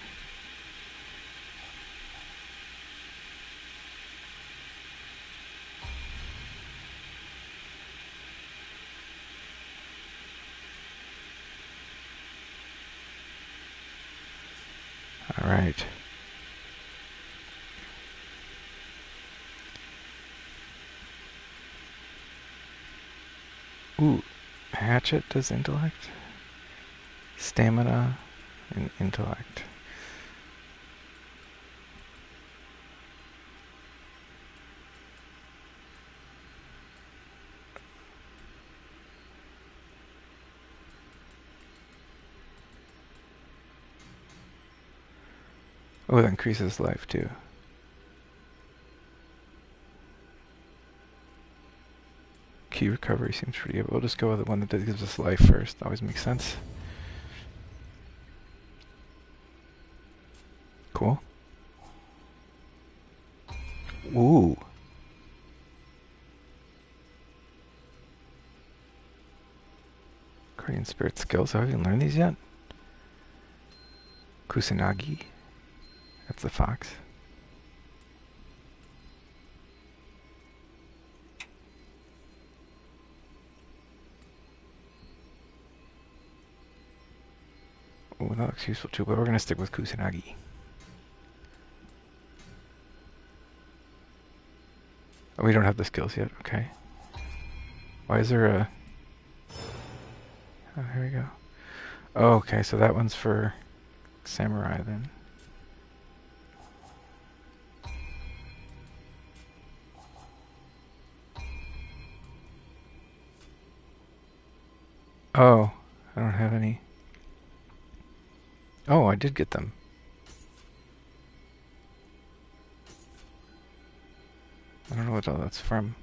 All right. Ooh, hatchet does intellect, stamina, and intellect. Oh, it increases life too. Key recovery seems pretty good. We'll just go with the one that gives us life first. Always makes sense. Cool. Ooh. Guardian Spirit skills. Have I even learned these yet? Kusanagi. That's the fox. Oh, that looks useful too, but we're going to stick with Kusanagi. Oh, we don't have the skills yet. Okay. Why is there a... Oh, here we go. Oh, okay, so that one's for Samurai then. Oh, I don't have any. Oh, I did get them. I don't know what all that's from.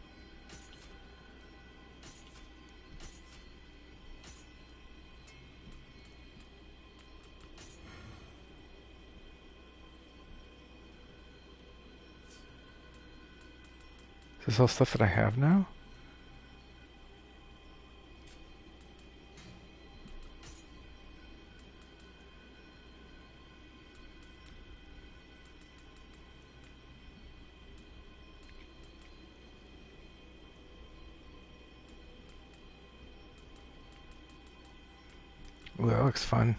Is this all stuff that I have now? Ooh, that looks fun.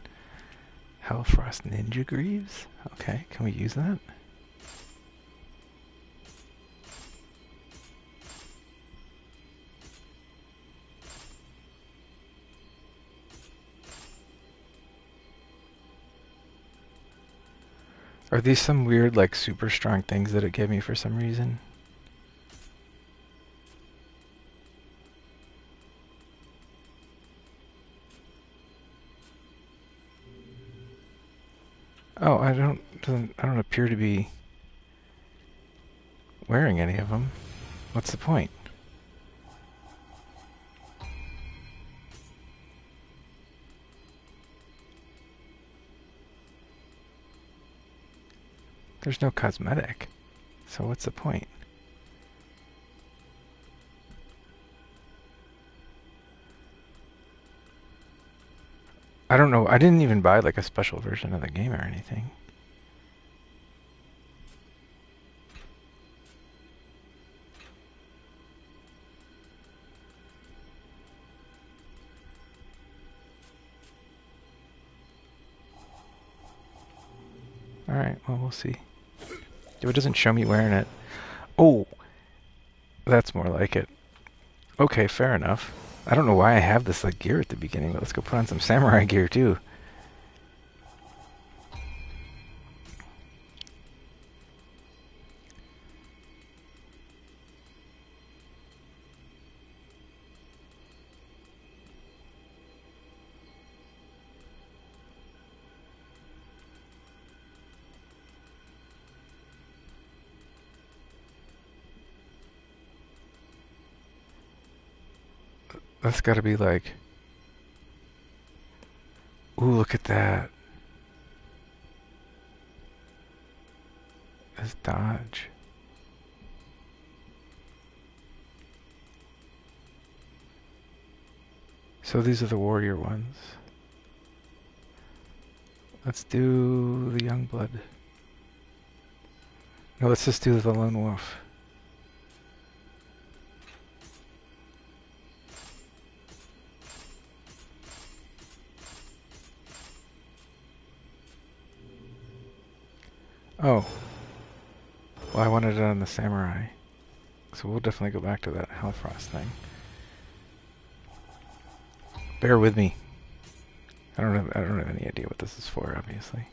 Hellfrost Ninja Greaves? Okay, can we use that? Are these some weird, like, super strong things that it gave me for some reason? Oh, I don't appear to be wearing any of them. What's the point? There's no cosmetic. So what's the point? I don't know. I didn't even buy like a special version of the game or anything. Alright, well, we'll see. If it doesn't show me wearing it. Oh! That's more like it. Okay, fair enough. I don't know why I have this like gear at the beginning, but let's go put on some samurai gear too. That's gotta be like... Ooh, look at that. That's dodge. So these are the warrior ones. Let's do the young blood. No, let's just do the lone wolf. Oh. Well, I wanted it on the samurai. So we'll definitely go back to that Hellfrost thing. Bear with me. I don't have any idea what this is for, obviously.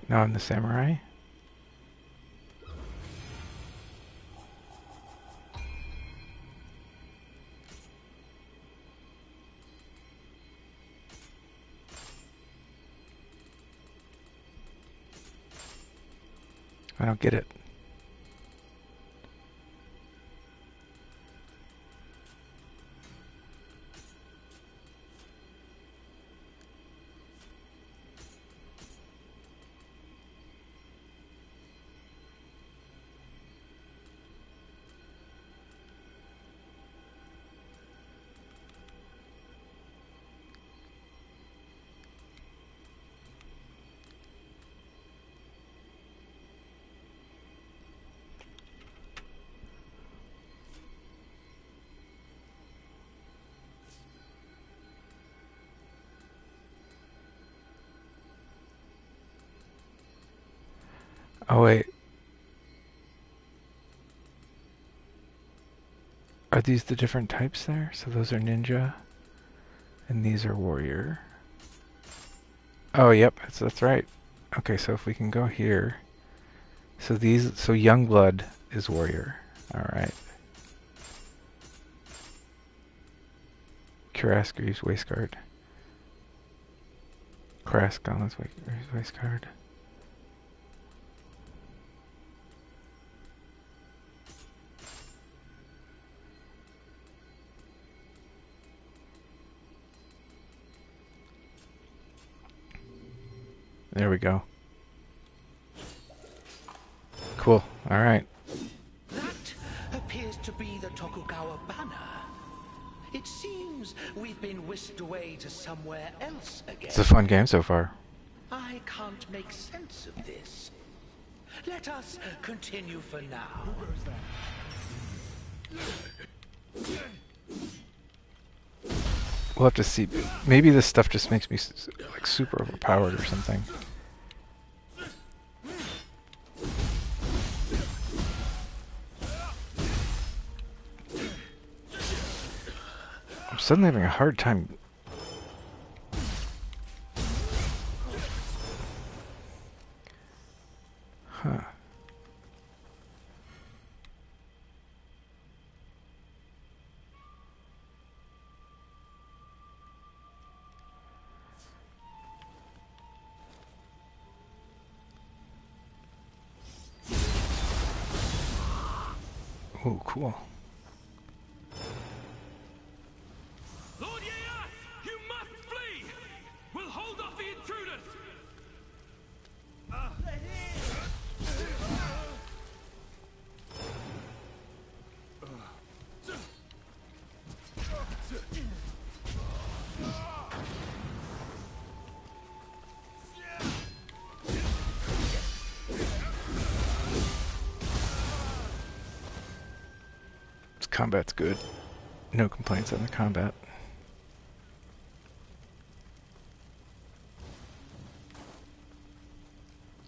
Now I'm the samurai. I don't get it. Oh wait. Are these the different types there? So those are ninja, and these are warrior. Oh, yep, that's right. Okay, so if we can go here. So young blood is warrior. Alright. Kirask use waistguard. Kirask gauntlets waistguard. There we go. Cool. All right. That appears to be the Tokugawa banner. It seems we've been whisked away to somewhere else again. It's a fun game so far. I can't make sense of this. Let us continue for now. We'll have to see. Maybe this stuff just makes me like super overpowered or something. I'm suddenly having a hard time Huh. Oh, cool. Lord Yeas, you must flee! We'll hold off the intruders! This combat's good. No complaints on the combat.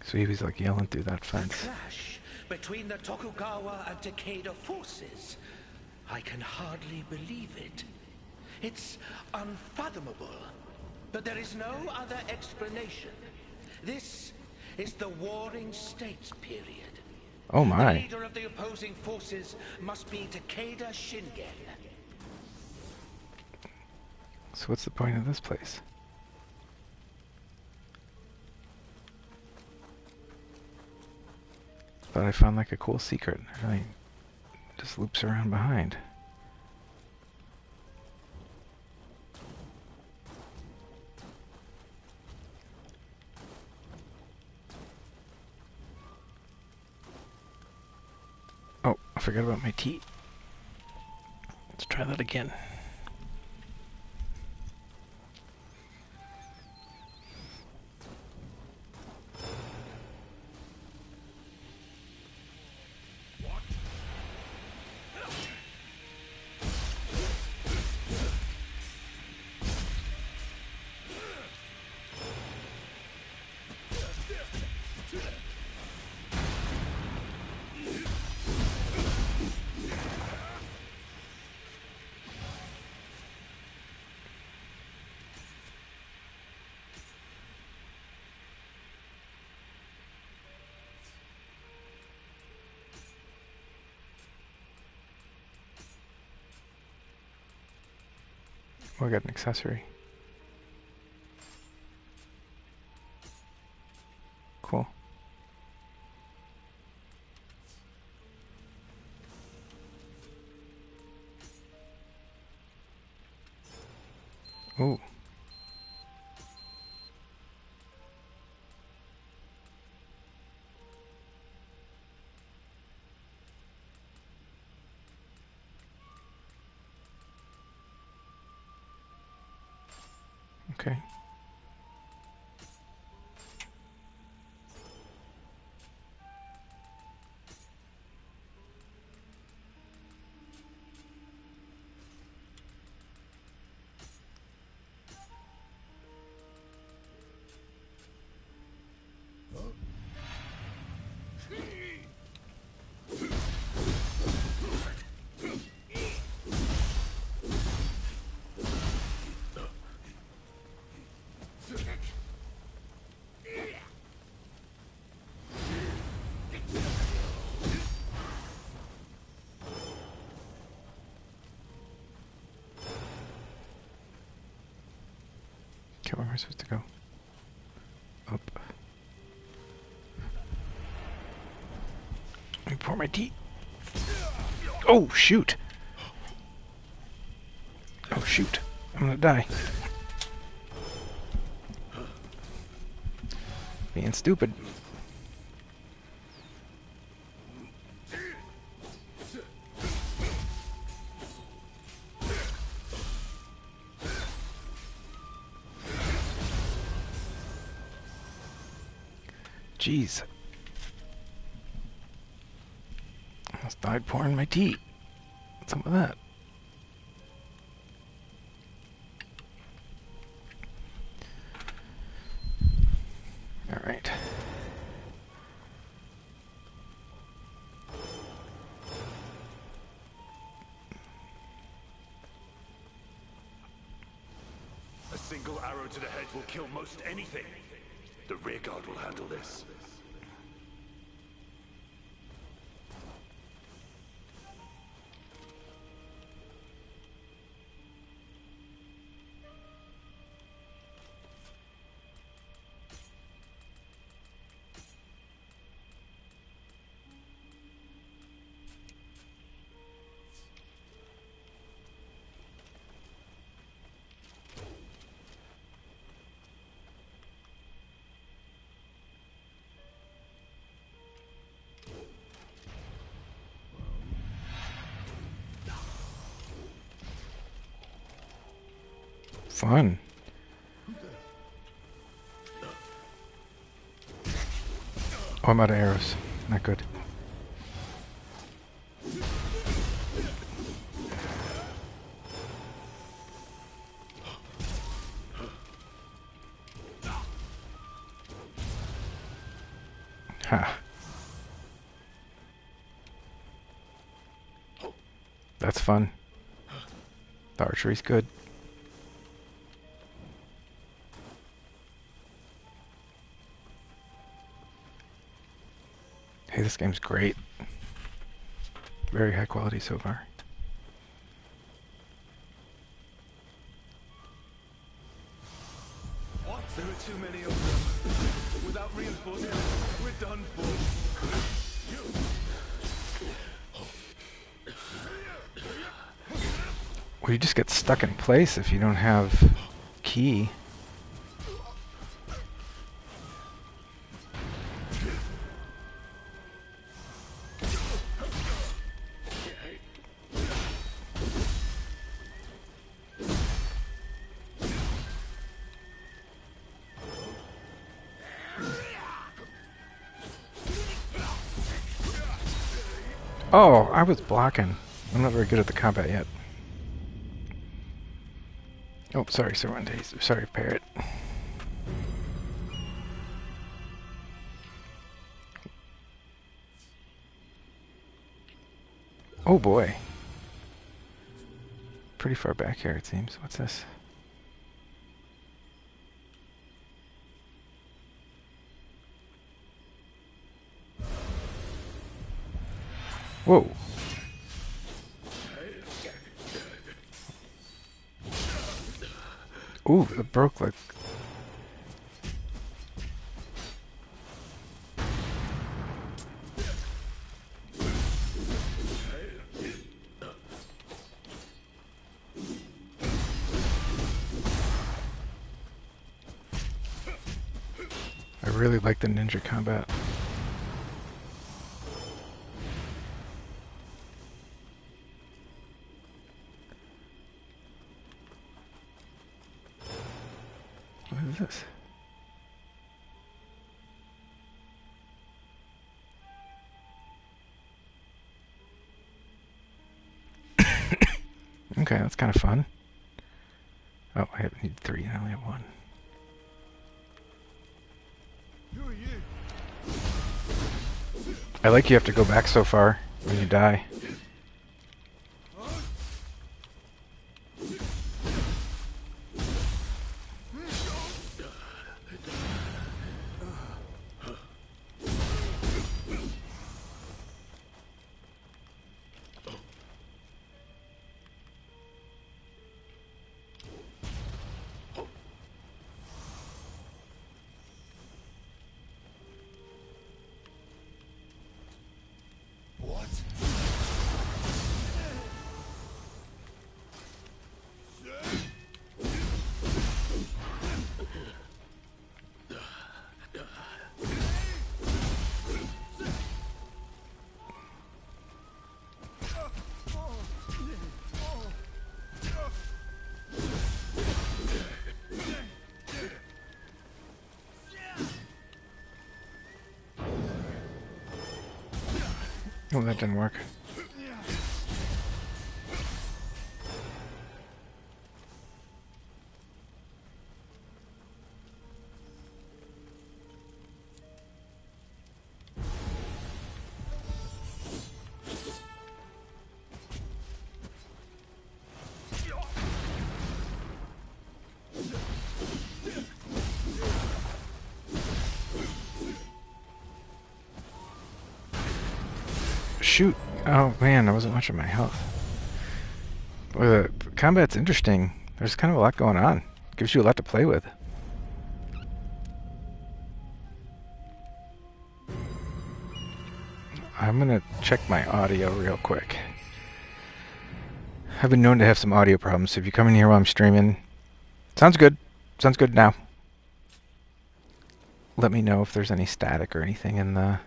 So he was like yelling through that fence. Clash between the Tokugawa and Takeda forces. I can hardly believe it. It's unfathomable. But there is no other explanation. This is the Warring States period. Oh The my. leader of the opposing forces must be Takeda Shingen. So what's the point of this place? Thought I found like a cool secret. It really just loops around behind. Oh, I forgot about my tea. Let's try that again. Oh, I got an accessory. Cool. Ooh. Okay. Okay, where am I supposed to go? Up. Let me pour my tea. Oh, shoot! Oh, shoot. I'm gonna die. Being stupid. Jeez. Almost died pouring my tea. What's up with that? Alright. A single arrow to the head will kill most anything. The rear guard will handle this. Fun. Oh, I'm out of arrows. Not good. Ha. That's fun. The archery's good. Hey, this game's great. Very high quality so far. What? There are too many of them. Without reinforcements, we're done for. Well, you just get stuck in place if you don't have key. Oh, I was blocking. I'm not very good at the combat yet. Oh, sorry, Cervantes. Sorry, Parrot. Oh boy. Pretty far back here, it seems. What's this? Whoa. Ooh, it broke like... I really like the ninja combat. What is this? Okay, that's kind of fun. Oh, I need 3 and I only have 1. Who are you? I like you have to go back so far when you die. Oh, that didn't work. Shoot! Oh man, I wasn't watching my health. Boy, the combat's interesting. There's kind of a lot going on. Gives you a lot to play with. I'm gonna check my audio real quick. I've been known to have some audio problems, so if you come in here while I'm streaming... Sounds good. Sounds good now. Let me know if there's any static or anything in the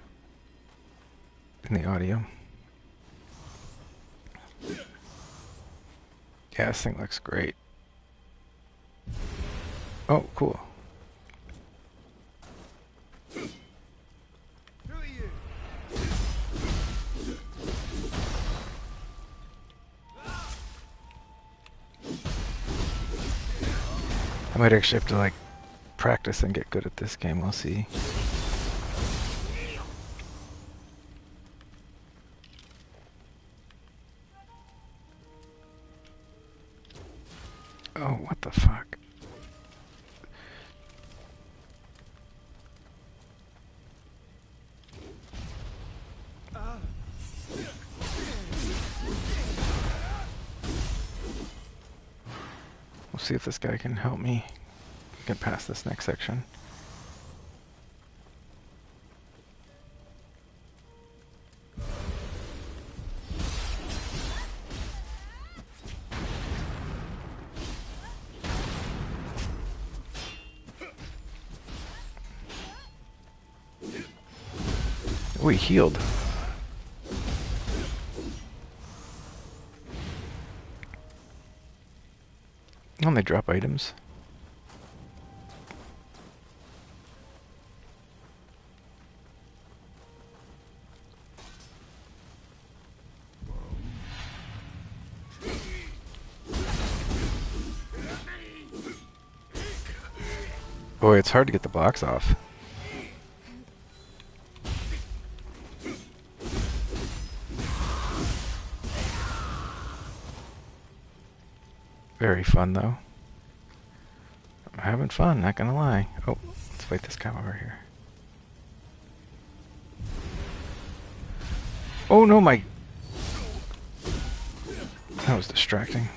audio. Yeah, this thing looks great. Oh, cool. I might actually have to like practice and get good at this game. We'll see. Oh, what the fuck? We'll see if this guy can help me get past this next section. Oh, he healed. Oh, and they drop items. Boy, it's hard to get the blocks off. Very fun, though. I'm having fun, not gonna lie. Oh, let's fight this guy over here. Oh no, my... That was distracting.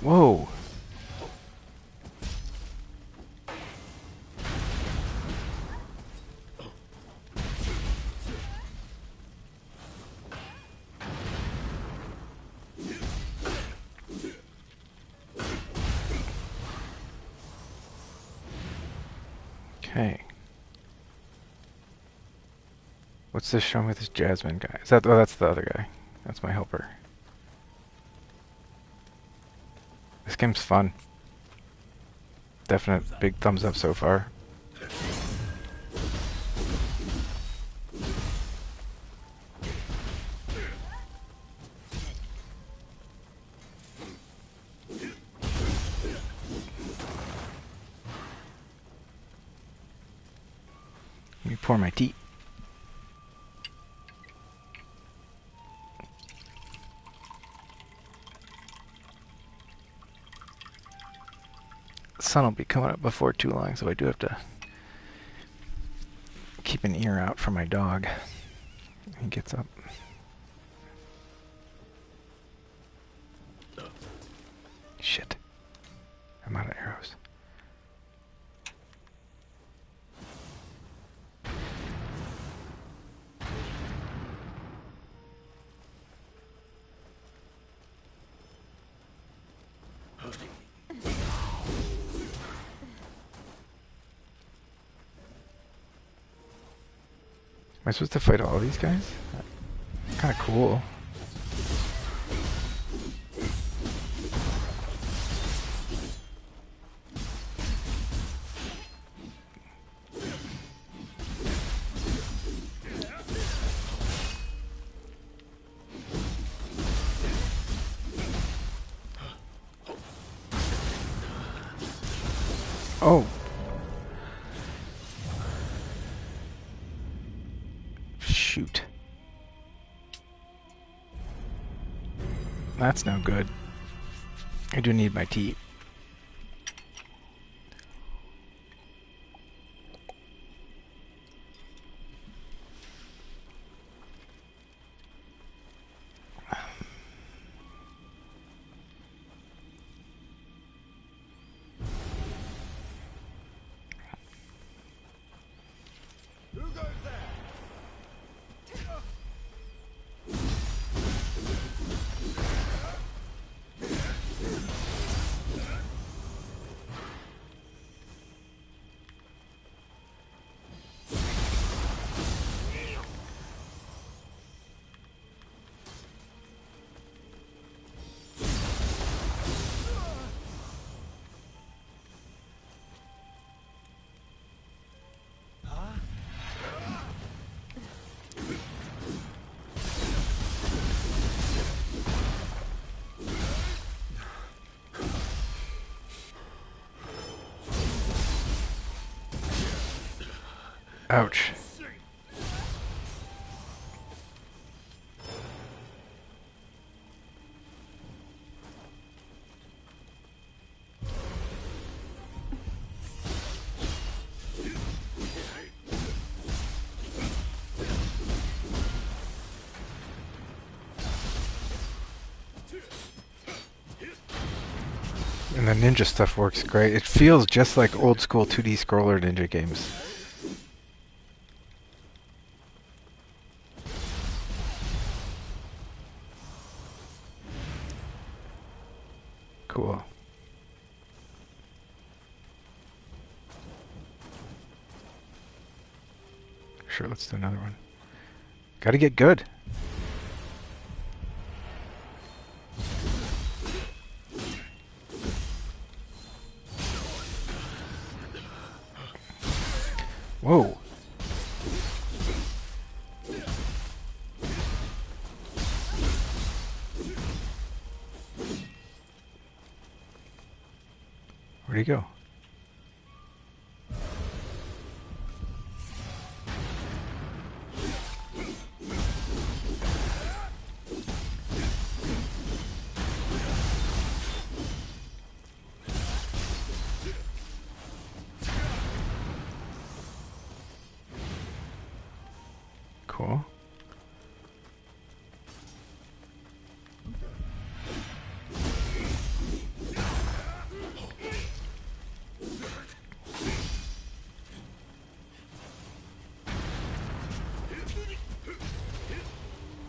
Whoa. Okay. What's this show with this Jasmine guy? Is that... Oh, that's the other guy. That's my helper. This game's fun. Definite big thumbs up so far. Let me pour my tea. The sun will be coming up before too long, so I do have to keep an ear out for my dog. He gets up. Shit. I'm out of arrows. Am I supposed to fight all these guys? Kind of cool. Oh. Shoot. That's no good. I do need my tea. Ouch. And the ninja stuff works great. It feels just like old school 2D scroller ninja games. Cool. Sure, let's do another one. Gotta get good. Whoa. Where'd he go? Cool.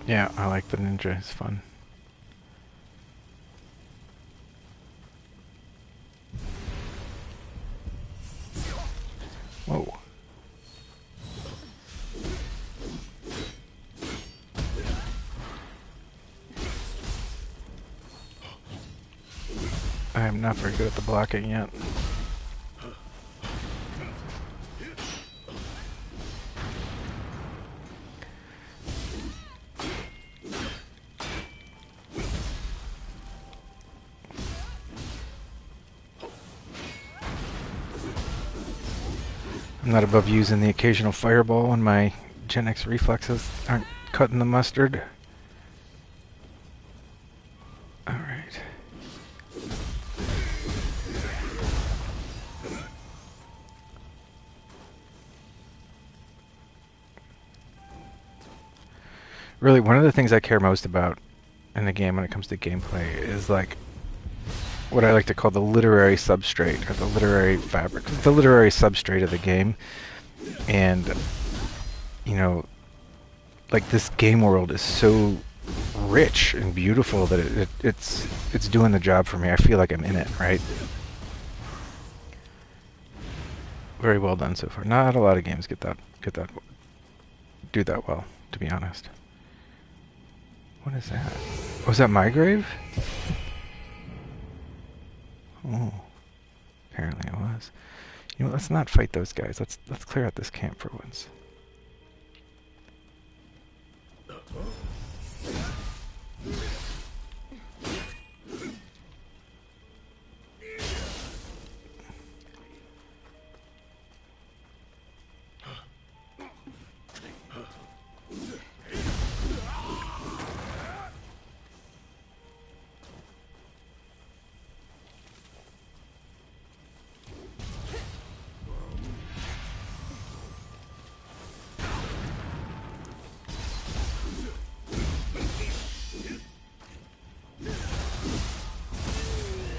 Yeah, I like the ninja. It's fun. Whoa. I am not very good at the blocking yet. I'm not above using the occasional fireball when my Gen X reflexes aren't cutting the mustard. Alright. Really, one of the things I care most about in the game when it comes to gameplay is like what I like to call the literary substrate, or the literary fabric, the literary substrate of the game. And, you know, like this game world is so rich and beautiful that it's doing the job for me. I feel like I'm in it, right? Very well done so far. Not a lot of games do that well, to be honest. What is that? Was that my grave? Oh, apparently it was. You know, let's not fight those guys. Let's clear out this camp for once.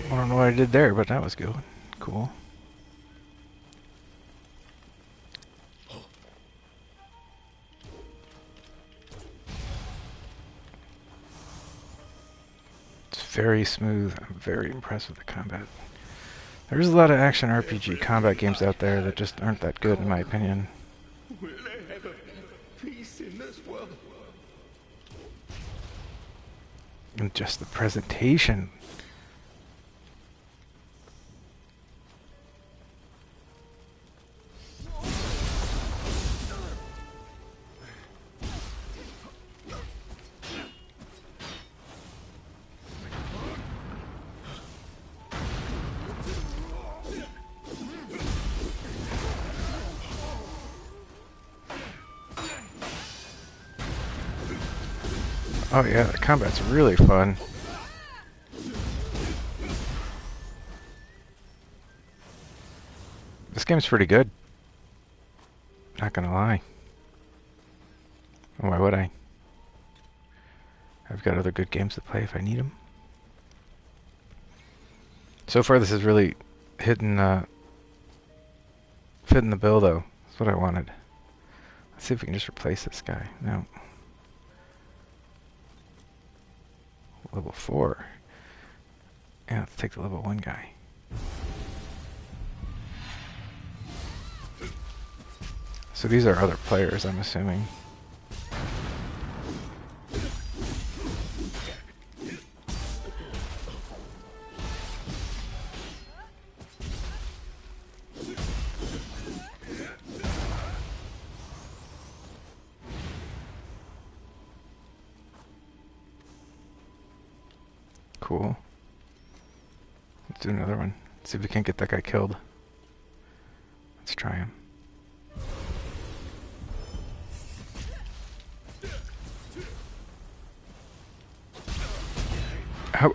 I don't know what I did there, but that was good. Cool. It's very smooth. I'm very impressed with the combat. There's a lot of action RPG combat games out there that just aren't that good, in my opinion. Will there ever be peace in this world? And just the presentation. Oh yeah, the combat's really fun. This game's pretty good. Not gonna lie. Why would I? I've got other good games to play if I need them. So far, this is really hitting, fitting the bill, though. That's what I wanted. Let's see if we can just replace this guy. No. Level 4. Yeah, let's take the level 1 guy. So these are other players, I'm assuming. Cool. Let's do another one. See if we can't get that guy killed. Let's try him.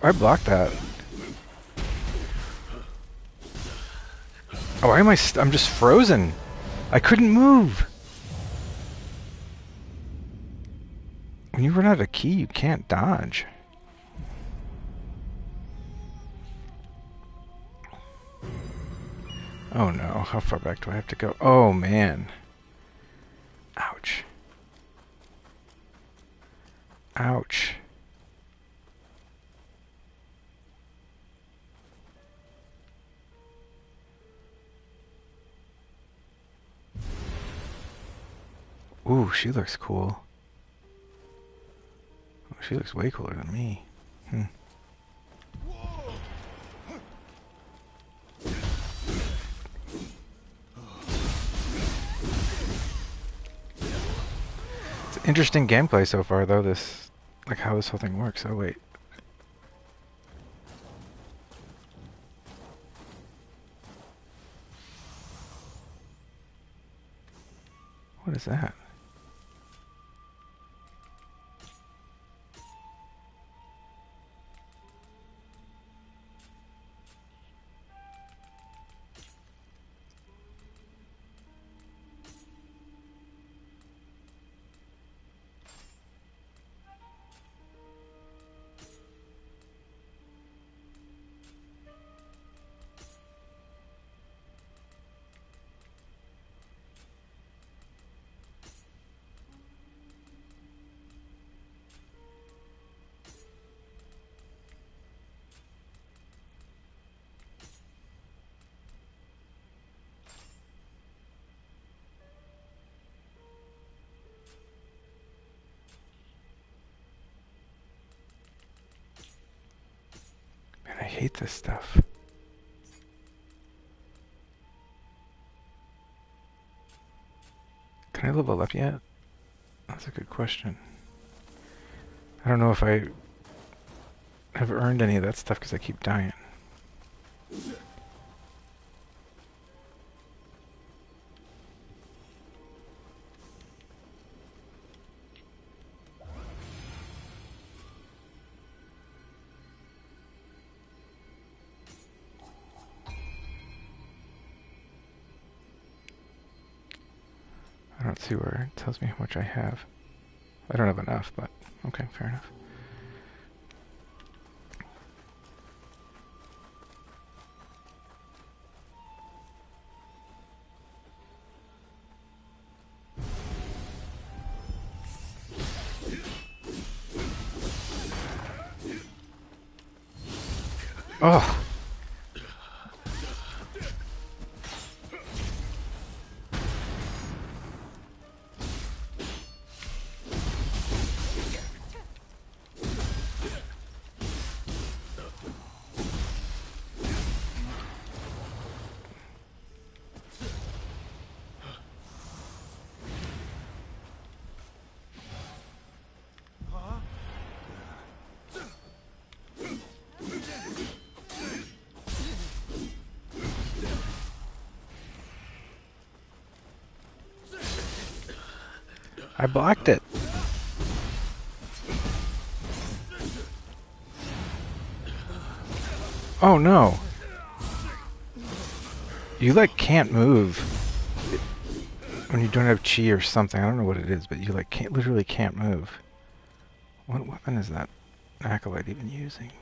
I blocked that. Oh, why am I'm just frozen. I couldn't move. When you run out of key, you can't dodge. Oh no, how far back do I have to go? Oh man. Ouch. Ouch. Ooh, she looks cool. Oh, she looks way cooler than me. It's interesting gameplay so far, though. This, like, how this whole thing works. Oh wait. What is that? Man, I hate this stuff. Can I level up yet? That's a good question. I don't know if I have earned any of that stuff because I keep dying. I don't see where it tells me how much I have. I don't have enough, but okay, fair enough. Oh! I blocked it. Oh no! You like can't move when you don't have chi or something. I don't know what it is, but you like can't literally can't move. What weapon is that acolyte even using?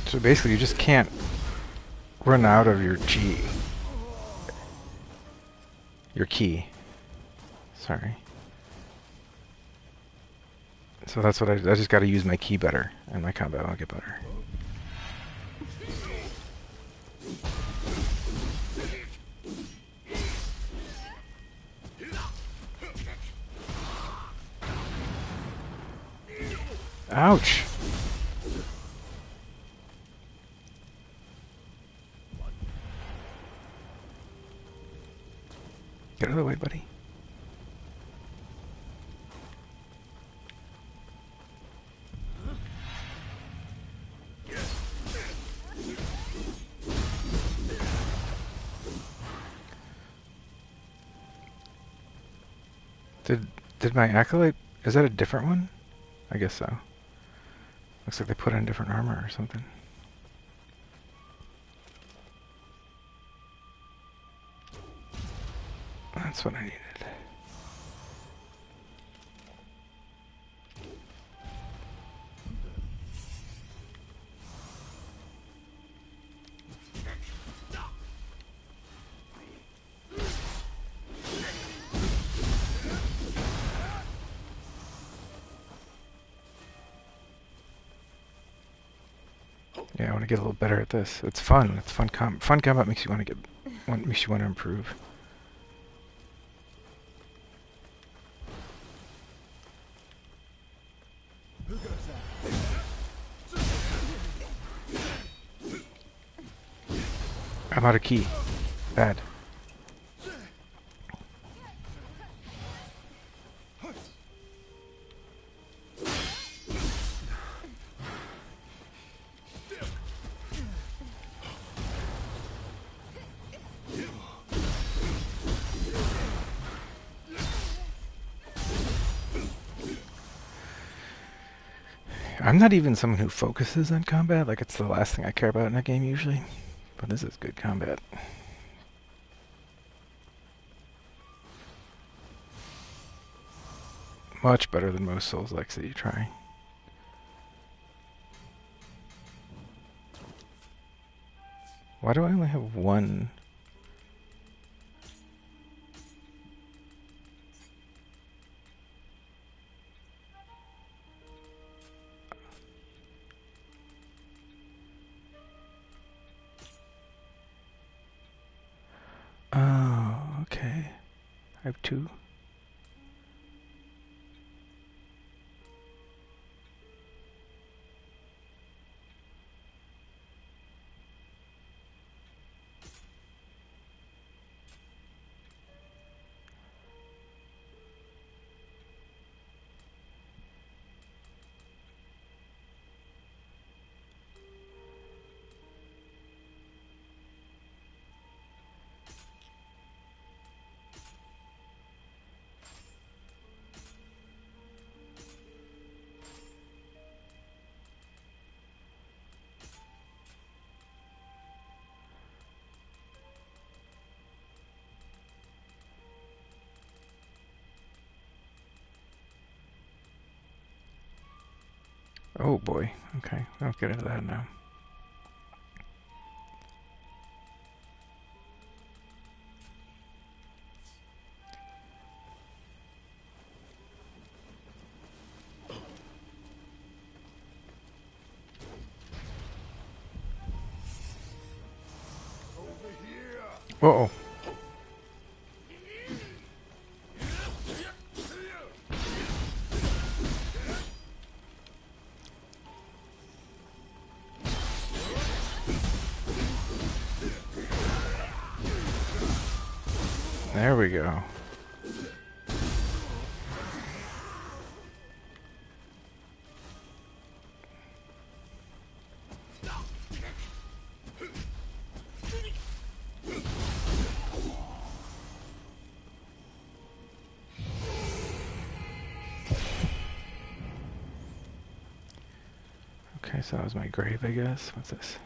So basically, you just can't run out of your chi. Your key. Sorry. So that's what I just got to use my key better, and my combat will get better. Ouch! Get out of the way, buddy. Did my acolyte... Is that a different one? I guess so. Looks like they put on different armor or something. That's what I needed. Yeah, I want to get a little better at this. It's fun. It's fun. Fun combat makes you want to makes you want to improve. I'm out of key. Bad. I'm not even someone who focuses on combat. Like, it's the last thing I care about in a game usually. But this is good combat. Much better than most Souls-likes that you try. Why do I only have one? Oh, okay. I have two. Oh boy. Okay, I'll get into that now. Uh-oh. There we go. Okay, so that was my grave, I guess. What's this?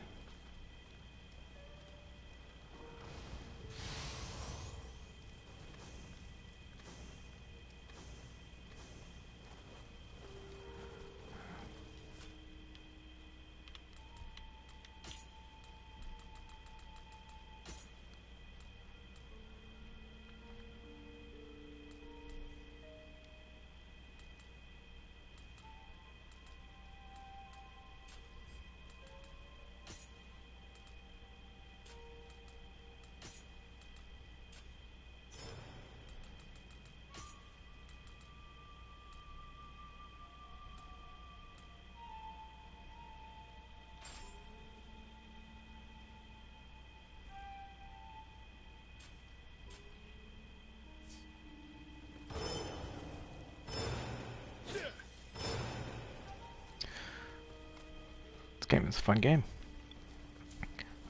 This game is a fun game.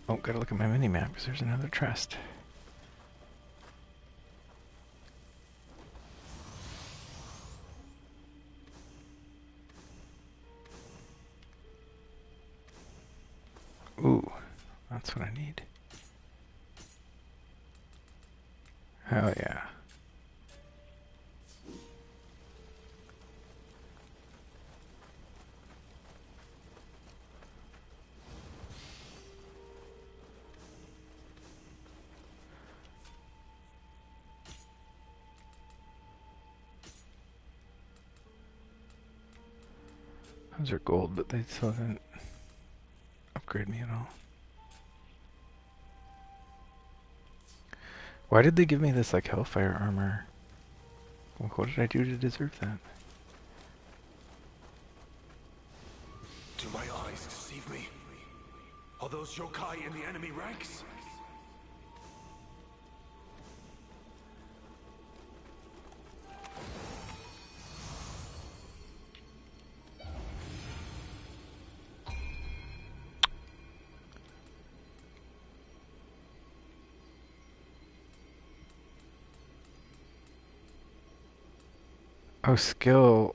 Oh, gotta look at my mini-map because there's another chest. Ooh, that's what I need. Hell yeah. Those are gold, but they still didn't upgrade me at all. Why did they give me this, like, Hellfire armor? What did I do to deserve that? Do my eyes deceive me? Are those yokai in the enemy ranks? Oh, skill.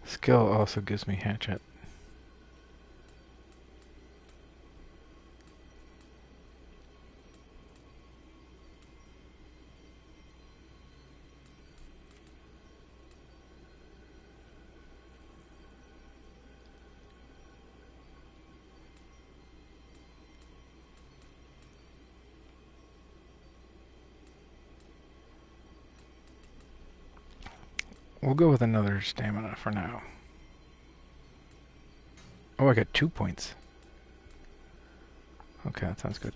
Skill also gives me hatchet. We'll go with another stamina for now. Oh, I got 2 points. Okay, that sounds good.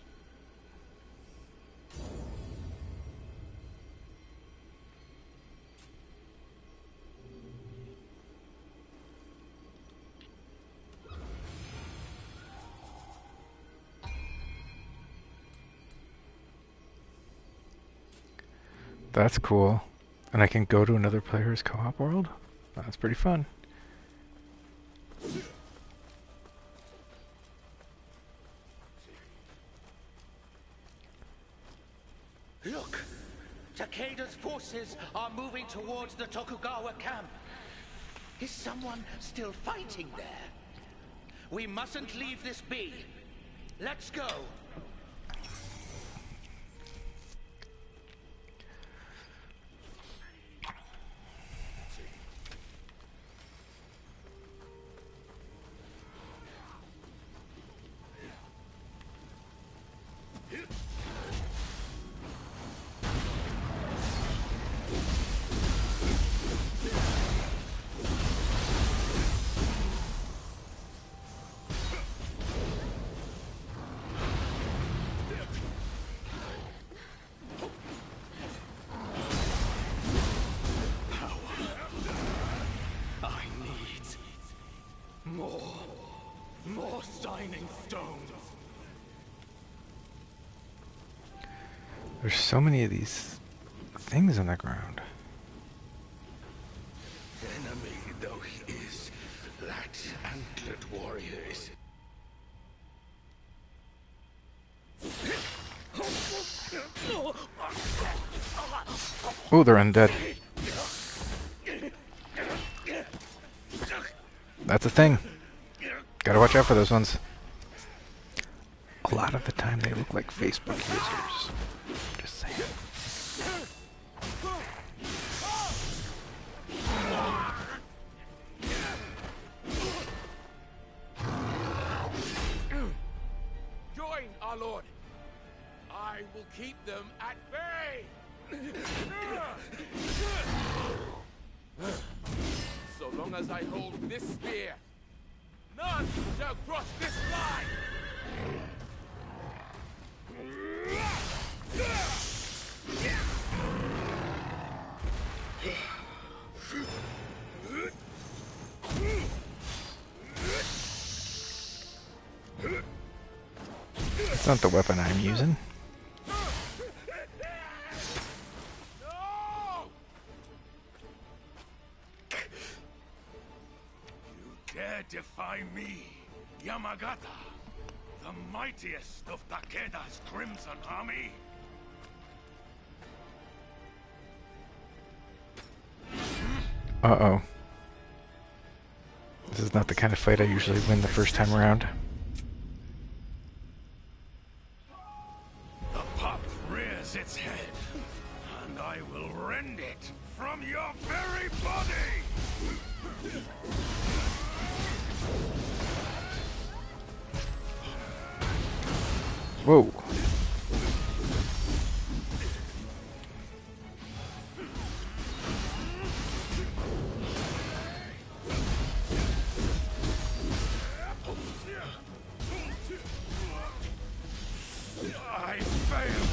That's cool. And I can go to another player's co-op world? That's pretty fun. Look! Takeda's forces are moving towards the Tokugawa camp. Is someone still fighting there? We mustn't leave this be. Let's go! More shining stones. There's so many of these things on the ground. Enemy though he is, that antlered warrior is. Oh, they're undead. That's a thing. Gotta watch out for those ones. A lot of the time they look like Facebook users. Just saying. Join our lord. I will keep them at bay. So long as I hold this spear, none shall cross this line. It's not the weapon I'm using. Dare defy me, Yamagata, the mightiest of Takeda's Crimson Army? Uh-oh. This is not the kind of fight I usually win the first time around. The pup rears its head, and I will rend it from your very body! Whoa. I failed!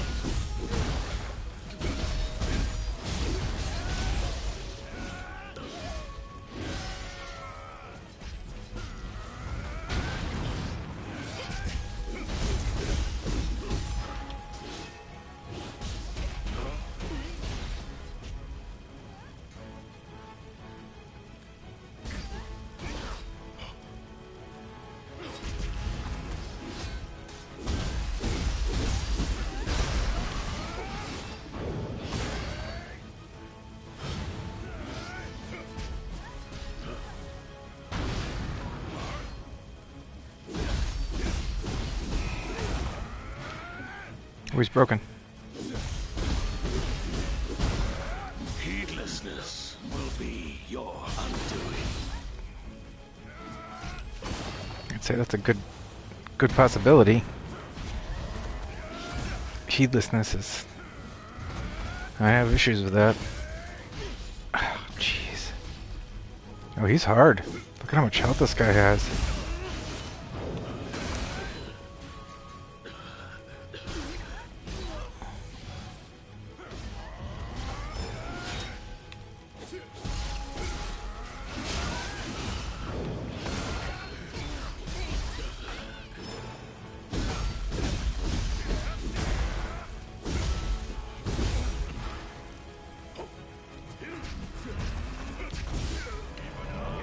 Oh, he's broken. Heedlessness will be your undoing. I'd say that's a good possibility. Heedlessness is... I have issues with that. Oh, jeez. Oh, he's hard. Look at how much health this guy has.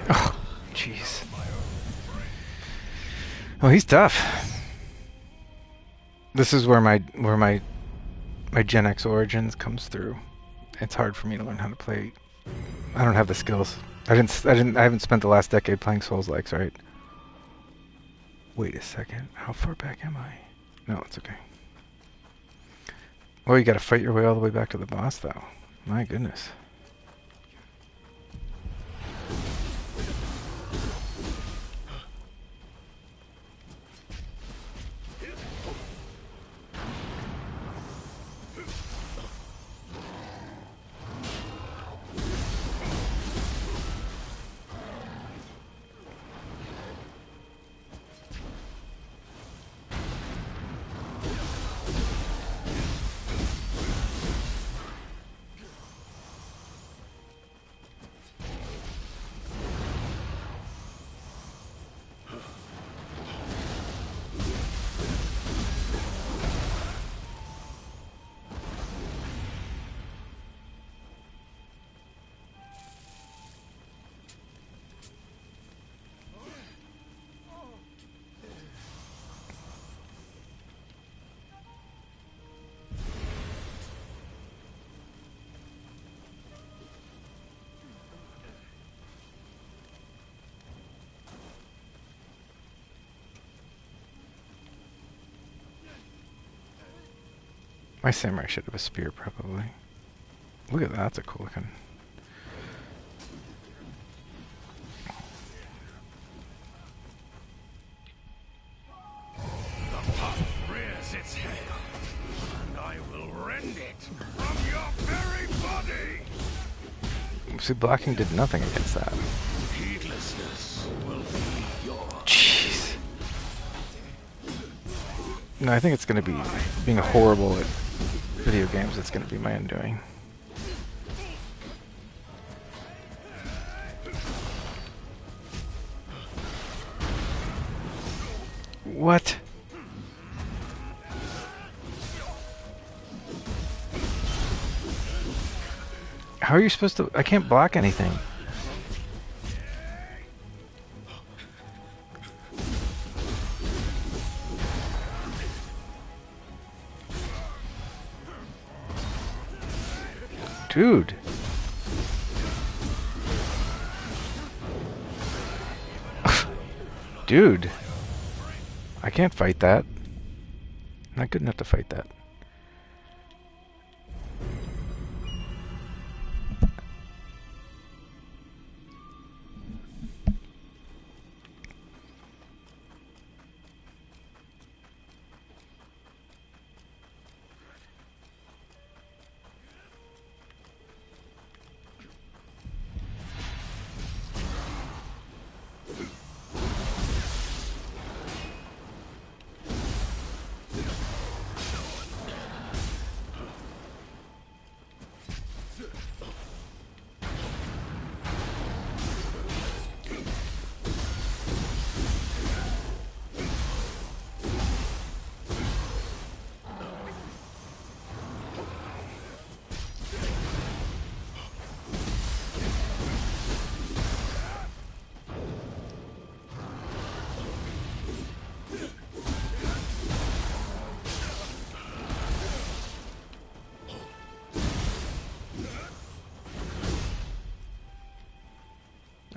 Oh, jeez. Oh, he's tough. This is where my Gen X origins comes through. It's hard for me to learn how to play. I don't have the skills. I haven't spent the last decade playing Souls-likes, right? Wait a second. How far back am I? No, it's okay. Well, you gotta fight your way all the way back to the boss, though. My goodness. My samurai should have a spear, probably. Look at that, that's a cool looking. The pup rears its head, and I will rend it from your very body! See, blocking did nothing against that. Heedlessness will be your... Jeez. No, I think it's going to be being horrible at video games. It's going to be my undoing. What? How are you supposed to... I can't block anything. Dude. Dude. I can't fight that. I'm not good enough to fight that.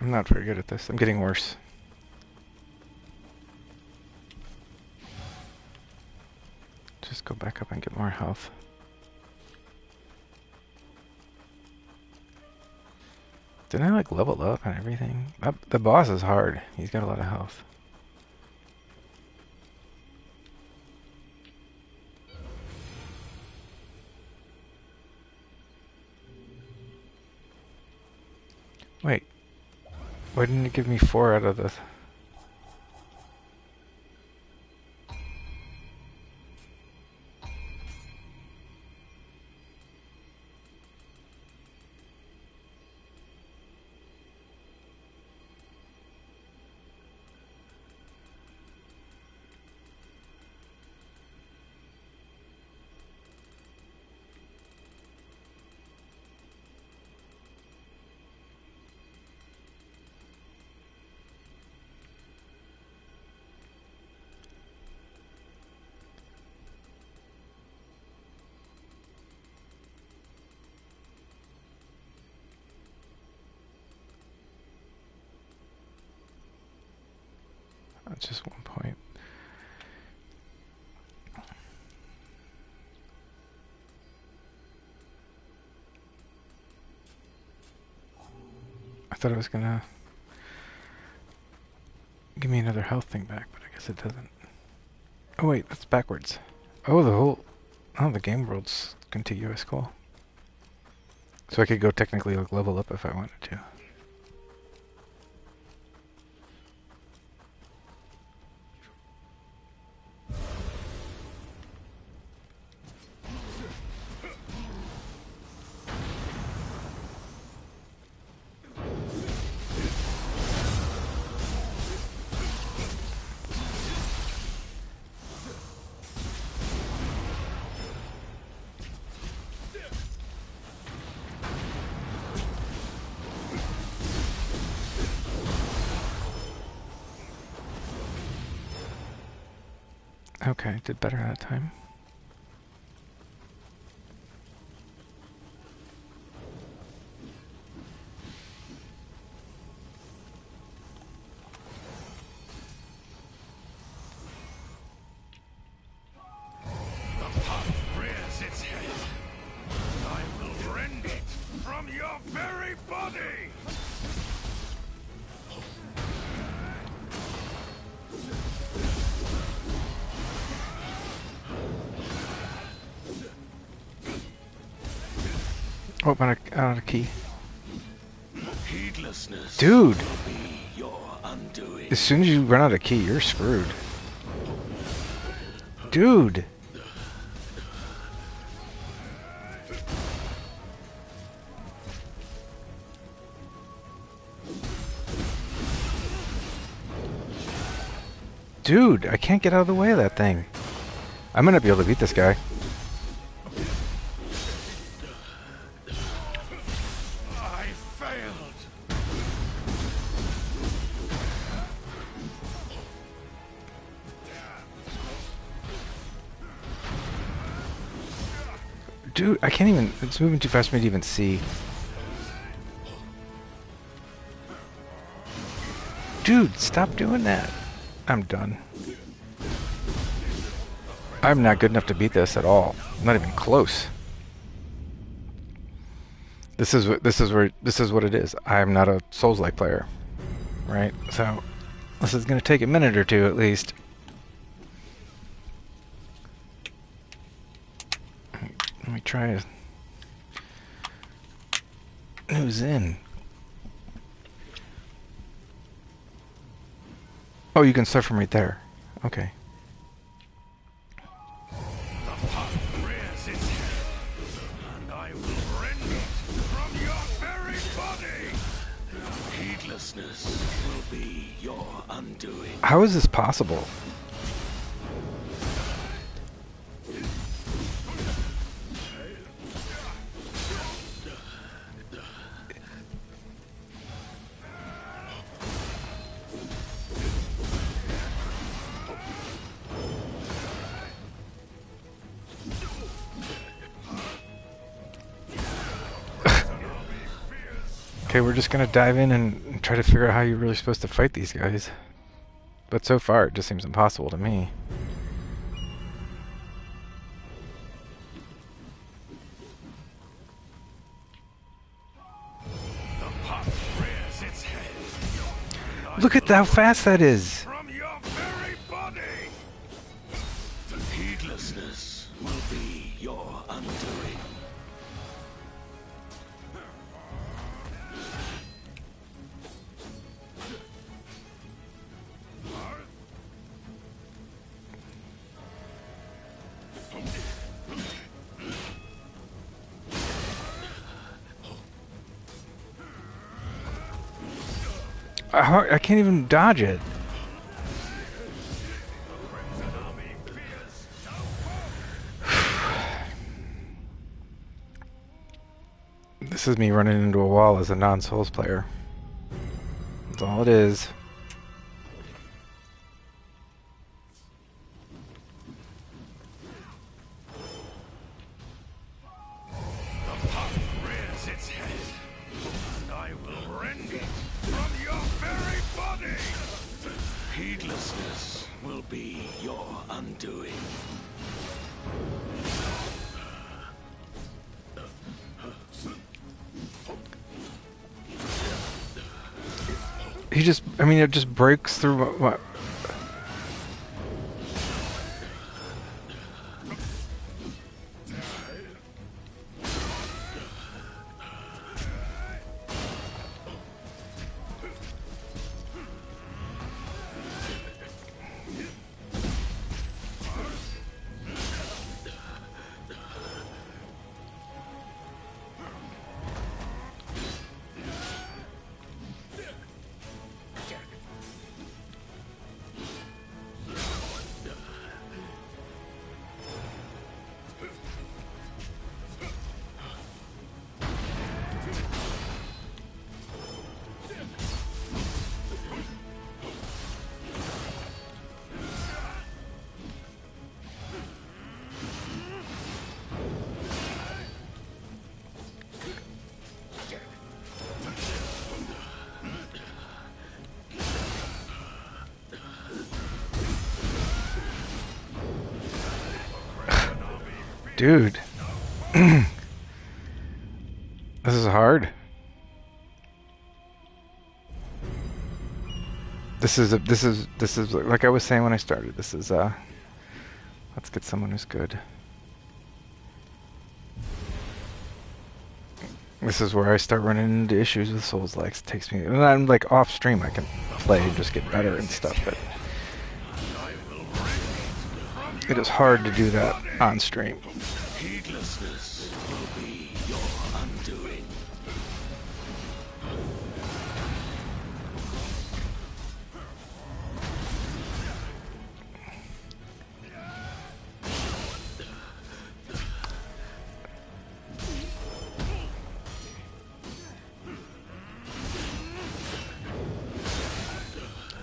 I'm not very good at this. I'm getting worse. Just go back up and get more health. Didn't I like level up and everything? The boss is hard. He's got a lot of health. Wait. Why didn't it give me 4 out of the... That's just 1 point. I thought it was gonna give me another health thing back, but I guess it doesn't. Oh wait, that's backwards. Oh, the game world's contiguous, cool. So I could go technically like level up if I wanted to. Okay, did better that time. The pup rears its Oh, out of a key. Heedlessness Dude! will be your undoing. As soon as you run out of key, you're screwed. Dude! Dude, I can't get out of the way of that thing. I'm gonna be able to beat this guy. I failed. Dude, I can't even... It's moving too fast for me to even see. Dude, stop doing that. I'm done. I'm not good enough to beat this at all. I'm not even close. This is what it is. I'm not a Souls-like player, right? So this is gonna take a minute or two at least. Let me try who's in. Oh, you can start from right there. Okay. The pot rears its head, and I will rend it from your very body. Heedlessness will be your undoing. How is this possible? Okay, we're just gonna dive in and try to figure out how you're really supposed to fight these guys. But so far, it just seems impossible to me. The pot rears its head. Look at how fast that is! From your very body. Heedlessness will be your undoing. I can't even dodge it. This is me running into a wall as a non-Souls player. That's all it is. The pot rears its head, and I will rend it from your very body. Heedlessness will be your undoing. He just, I mean, it just breaks through what dude. This is hard. This is like I was saying when I started. This is let's get someone who's good. This is where I start running into issues with Souls-likes. It takes me, and I'm like off stream. I can play and just get better and stuff, but it is hard to do that on stream. Heedlessness will be your undoing.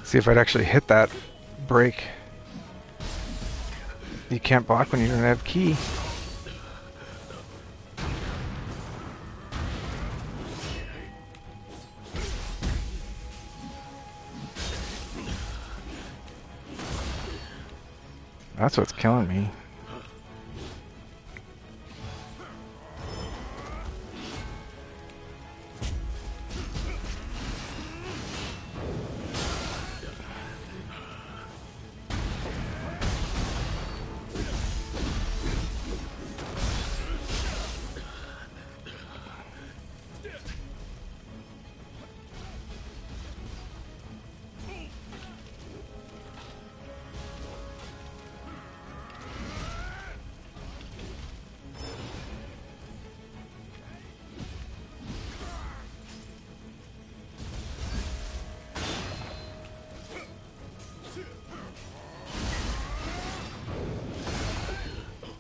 See if I'd actually hit that break. You can't block when you don't have key. That's what's killing me.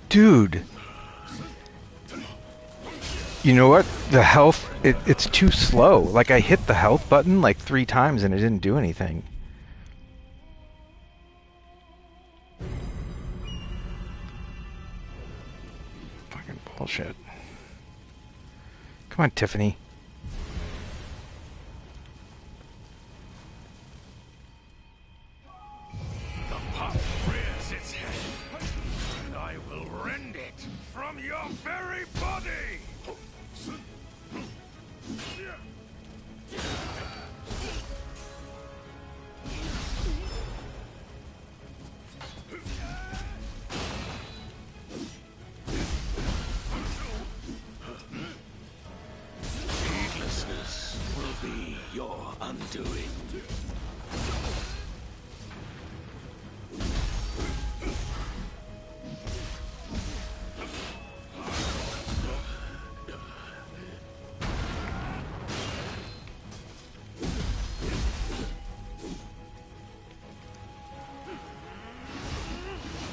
Dude, you know what? The health, it's too slow. Like, I hit the health button like 3 times and it didn't do anything. Fucking bullshit. Come on, Tiffany. From your very body! Heedlessness will be your undoing.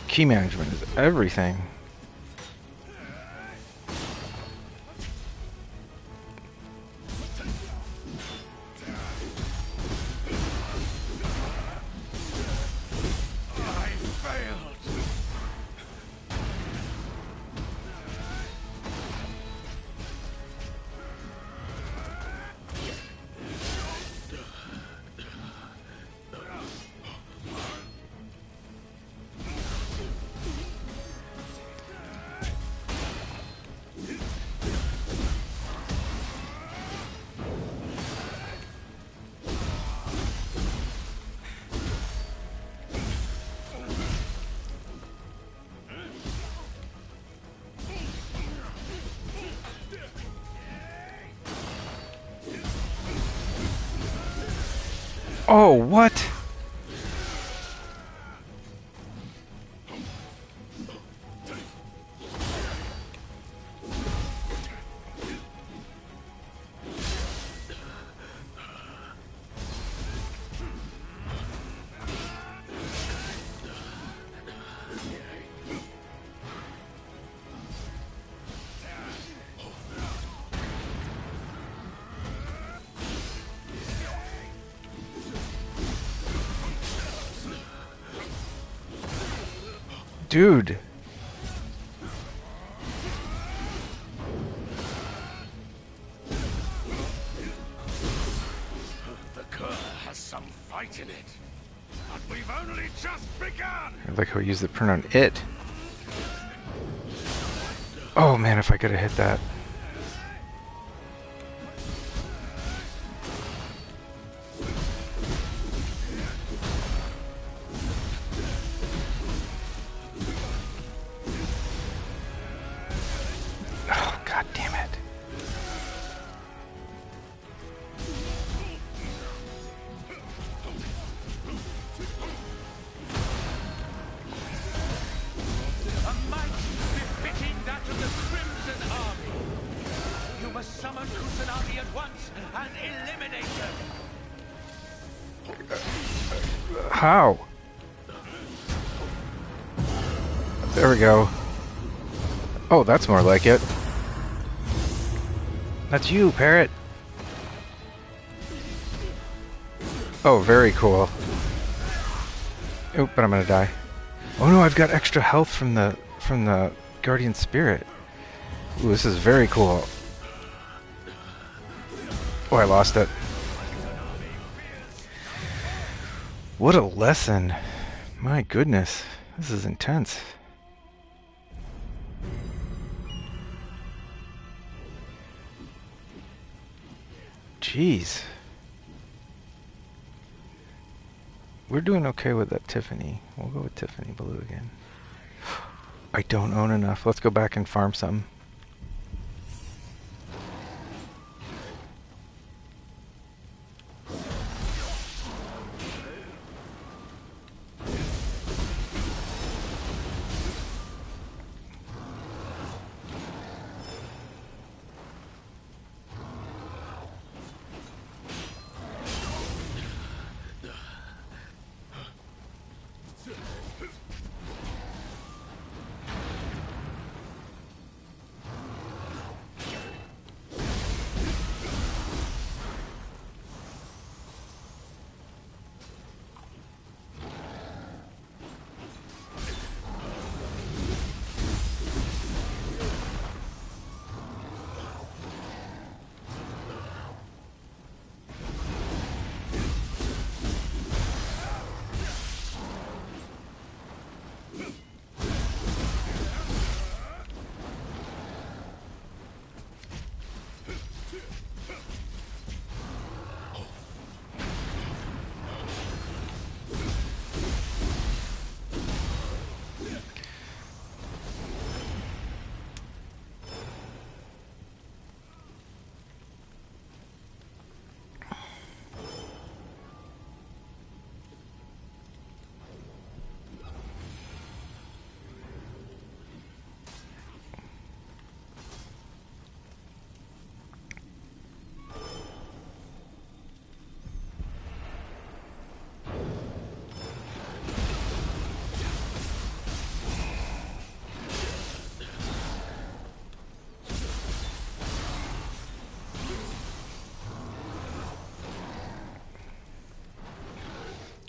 Key management is everything. Oh, what? Dude. The Cur has some fight in it. But we've only just begun! I like how we use the pronoun it. Oh man, if I could have hit that. Oh, god damn it. must summon Kusanagi at once and eliminate them. How? There we go. Oh, that's more like it. That's you, Parrot. Oh, very cool. Oh, but I'm gonna die. Oh no, I've got extra health from the Guardian Spirit. Ooh, this is very cool. Oh, I lost it. What a lesson. My goodness. This is intense. Jeez. We're doing okay with that Tiffany. We'll go with Tiffany Blue again. I don't own enough. Let's go back and farm some.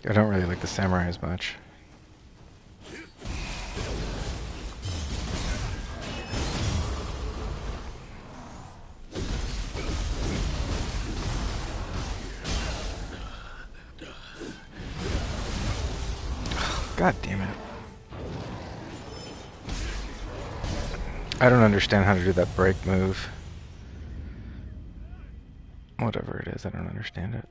I don't really like the samurai as much. God damn it. I don't understand how to do that break move. Whatever it is, I don't understand it.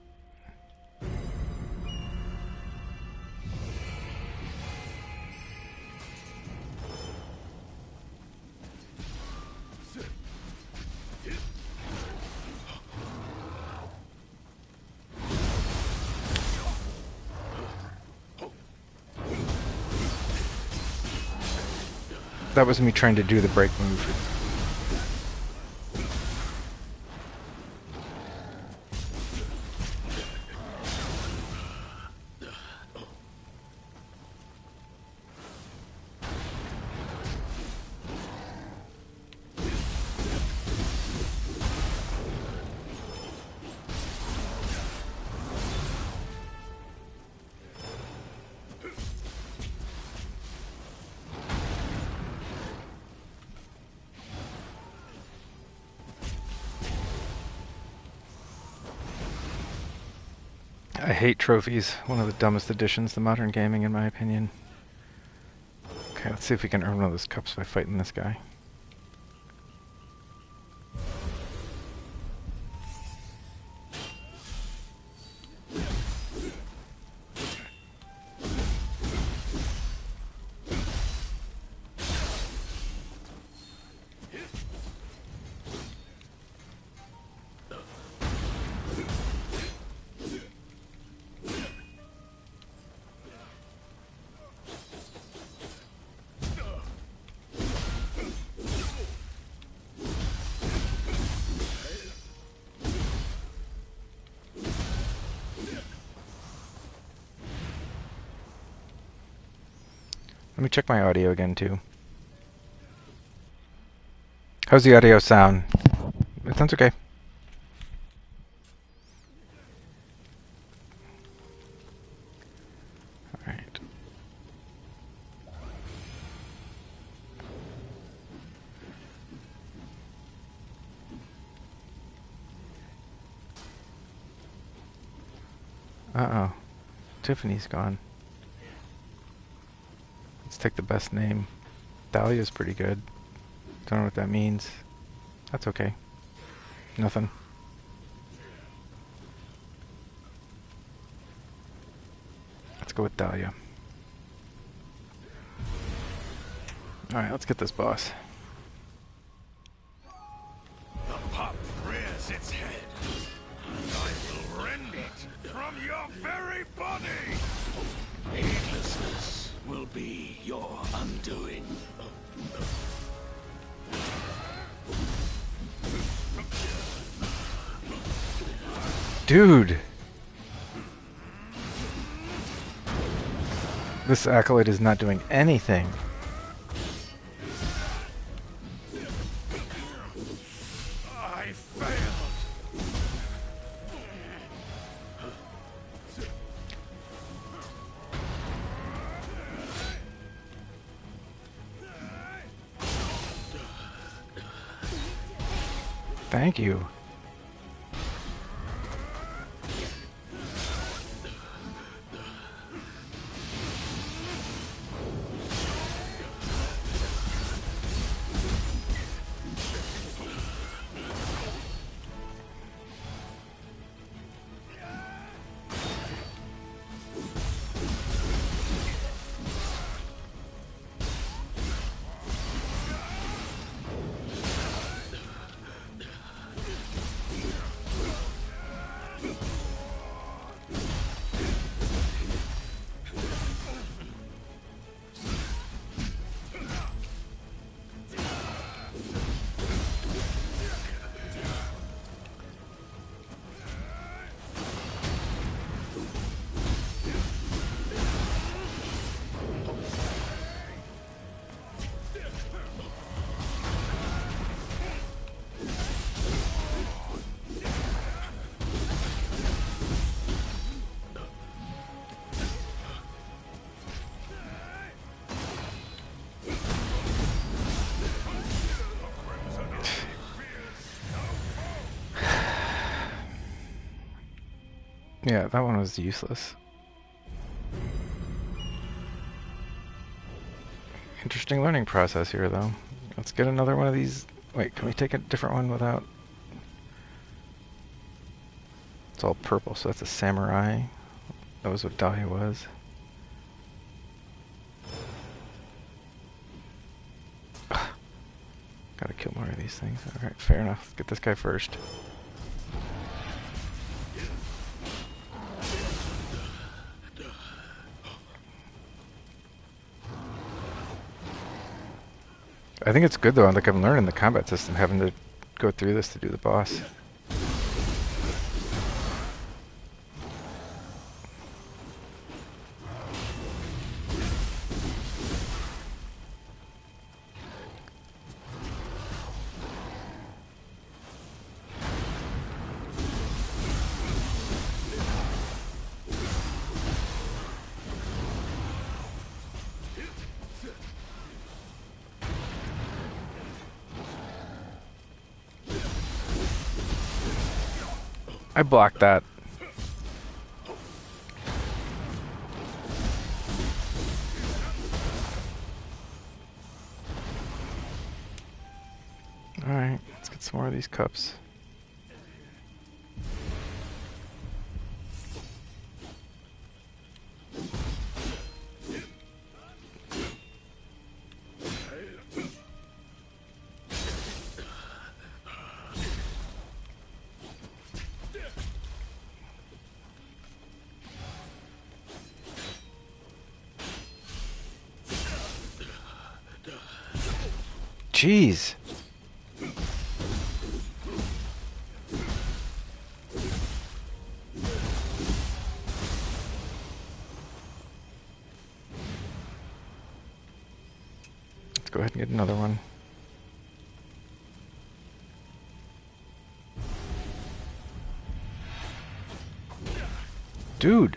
That was me trying to do the break move. I hate trophies. One of the dumbest additions to modern gaming, in my opinion. Okay, let's see if we can earn one of those cups by fighting this guy. Let me check my audio again too. How's the audio sound? It sounds okay. Alright. Uh-oh. Tiffany's gone. Let's take the best name. Dahlia's pretty good. Don't know what that means. That's okay. Nothing. Let's go with Dahlia. Alright, let's get this boss. The pup rears its head, and I will rend it from your very body! Heedlessness will be your undoing. Dude! This acolyte is not doing anything. I failed. Thank you. Yeah, that one was useless. Interesting learning process here, though. Let's get another one of these. Wait, can we take a different one without... It's all purple, so that's a samurai. That was what Dahlia was. Ugh. Gotta kill more of these things. Alright, fair enough. Let's get this guy first. I think it's good though, like I'm learning the combat system, having to go through this to do the boss. I blocked that. Alright, let's get some more of these cups. Jeez. Get another one. Dude!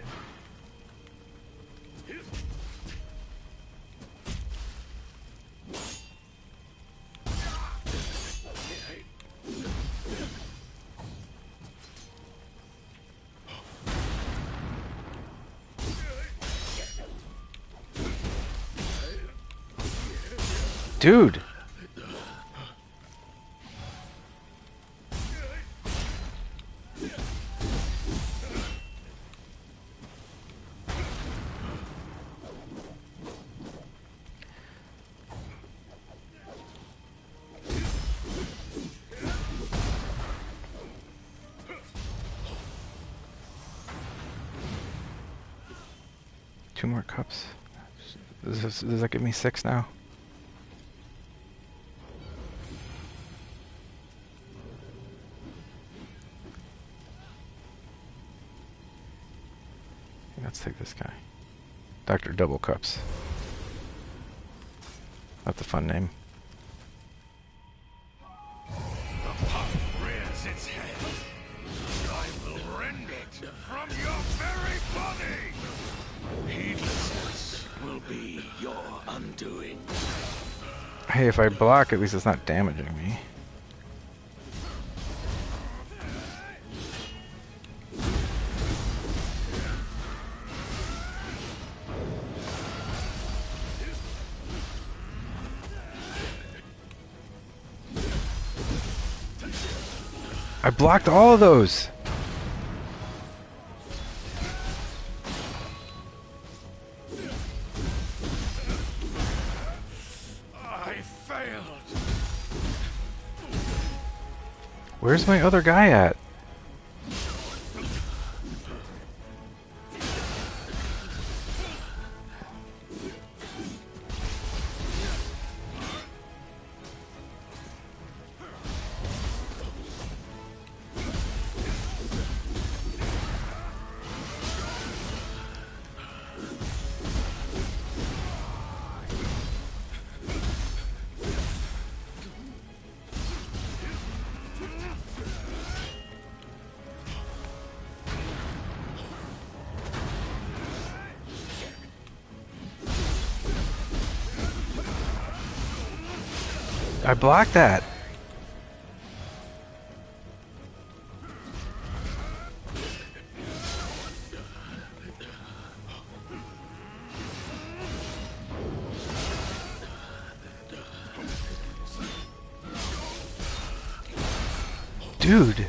Dude! Two more cups. Does that give me 6 now? Let's take this guy. Dr. Double Cups. That's a fun name. The pup rears its head. I will rend it from your very body. Heedlessness will be your undoing. Hey, if I block, at least it's not damaging me. I blocked all of those! I failed. Where's my other guy at? I blocked that. Dude.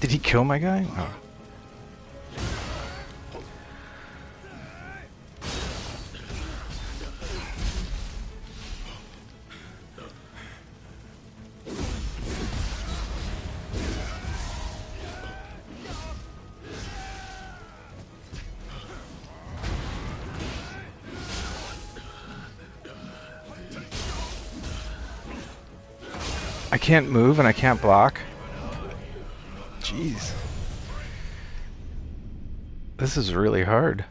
Did he kill my guy? Oh. I can't move and I can't block. Jeez. This is really hard.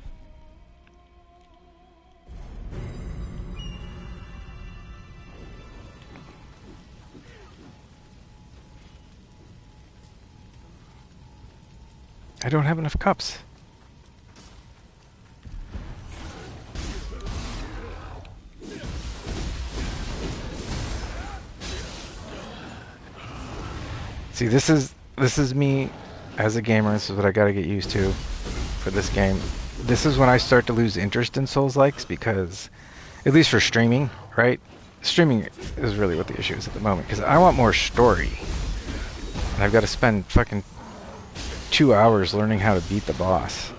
I don't have enough cups. See, this is me as a gamer. This is what I gotta get used to for this game. This is when I start to lose interest in Souls-likes, because, at least for streaming, right? Streaming is really what the issue is at the moment, because I want more story. And I've got to spend fucking 2 hours learning how to beat the boss.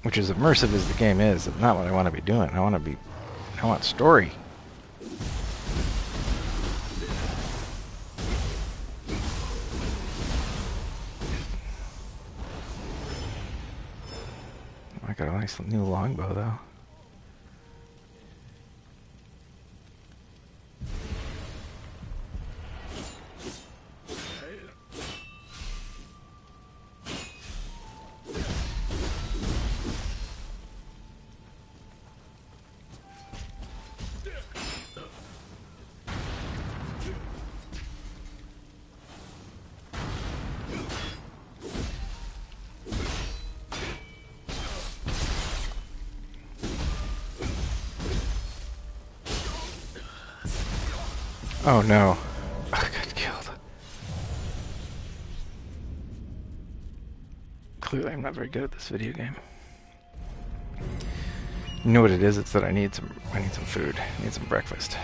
which is immersive as the game is, not what I want to be doing. I want story. I got a nice new longbow though. Oh no. I got killed. Clearly I'm not very good at this video game. You know what it is? It's that I need some food. I need some breakfast.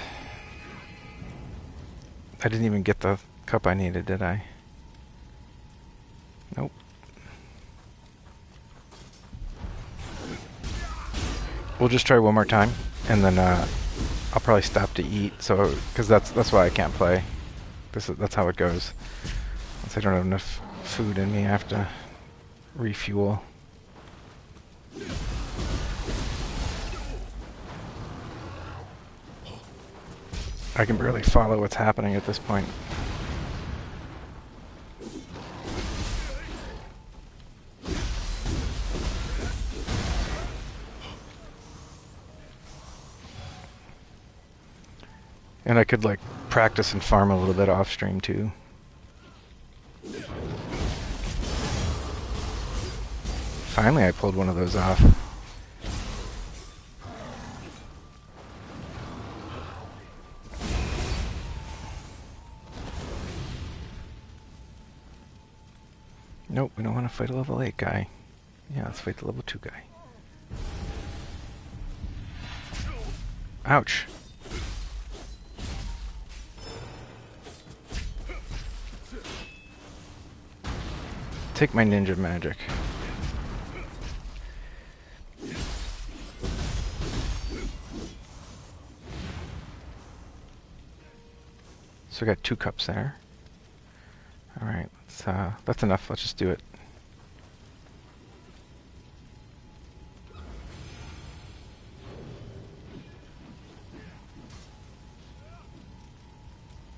I didn't even get the cup I needed, did I? Nope. We'll just try one more time, and then I'll probably stop to eat. So, because that's why I can't play. That's how it goes. Once I don't have enough food in me, I have to refuel. I can barely follow what's happening at this point. And I could like practice and farm a little bit off stream too. Finally I pulled one of those off. Nope, we don't want to fight a level 8 guy. Yeah, let's fight the level 2 guy. Ouch. Take my ninja magic. So we got 2 cups there. Alright, that's enough. Let's just do it.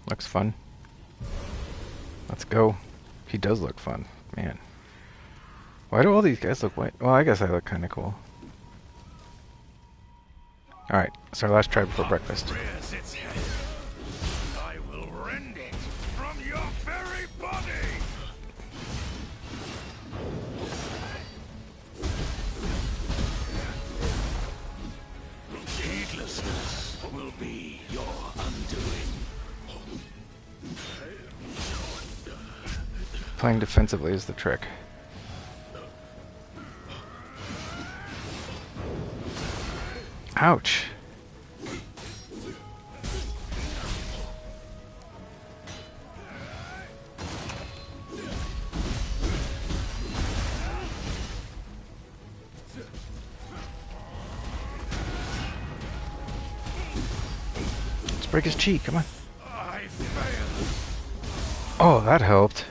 Looks fun. Let's go. He does look fun. Man. Why do all these guys look white? Well, I guess I look kind of cool. Alright, it's our last try before breakfast. I will rend it from your very body! Heedlessness will be your undoing. Playing defensively is the trick. Ouch. Let's break his cheek, come on. Oh, that helped.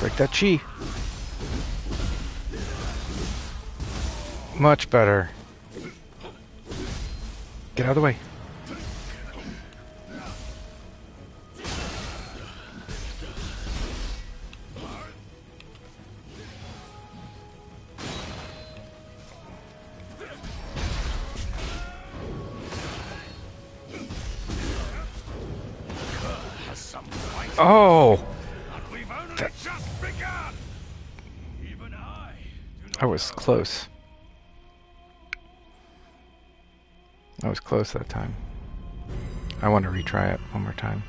Break that chi. Much better. Get out of the way. Oh! I was close. I was close that time. I want to retry it one more time.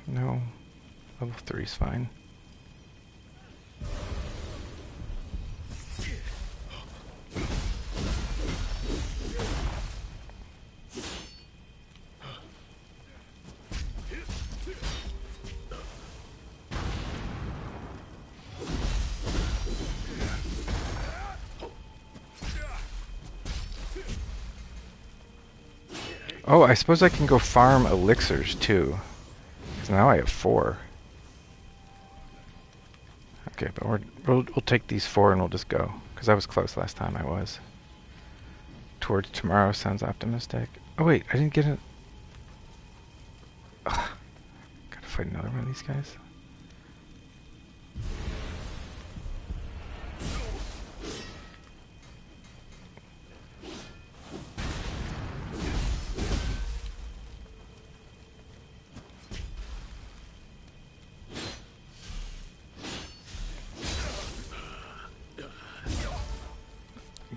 No, level 3 is fine. Oh, I suppose I can go farm elixirs too. Because now I have 4. Okay, but we'll take these 4 and we'll just go. Because I was close last time, I was. Towards tomorrow sounds optimistic. Oh wait, I didn't get it. Ugh. Gotta fight another one of these guys.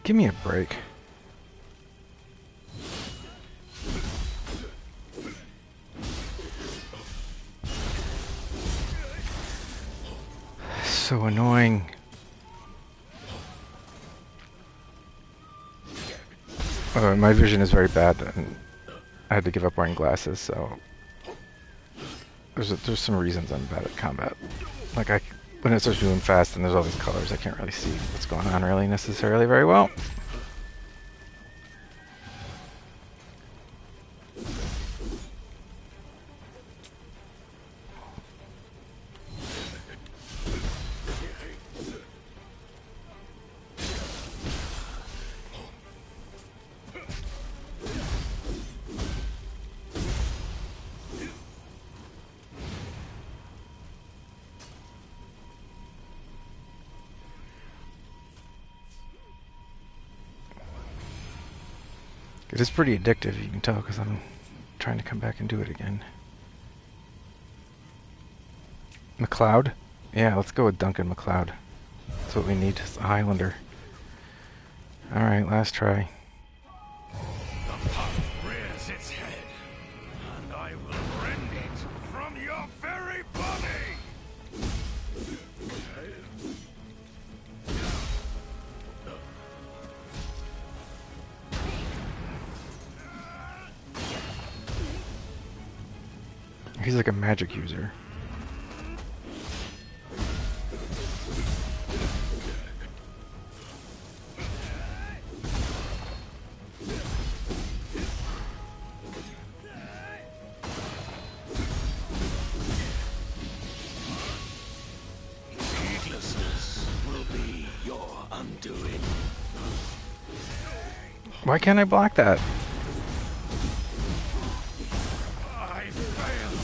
Give me a break. So annoying. My vision is very bad, and I had to give up wearing glasses, so there's some reasons I'm bad at combat. Like when it starts moving fast and there's all these colors, I can't really see what's going on really necessarily very well. It is pretty addictive, you can tell, because I'm trying to come back and do it again. McLeod? Yeah, let's go with Duncan McLeod. That's what we need, it's a Highlander. Alright, last try. The pup rears its head, and I will rend it from your very body! He's like a magic user. Heedlessness will be your undoing. Why can't I block that? I failed.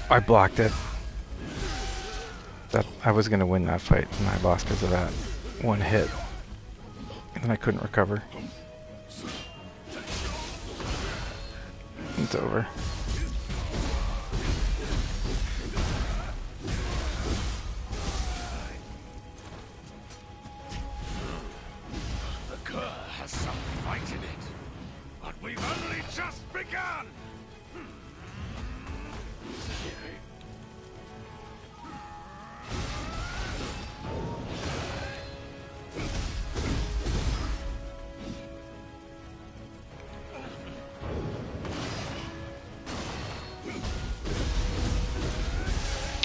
I blocked it. That I was gonna win that fight, and I lost because of that one hit. And then I couldn't recover. It's over. just begun!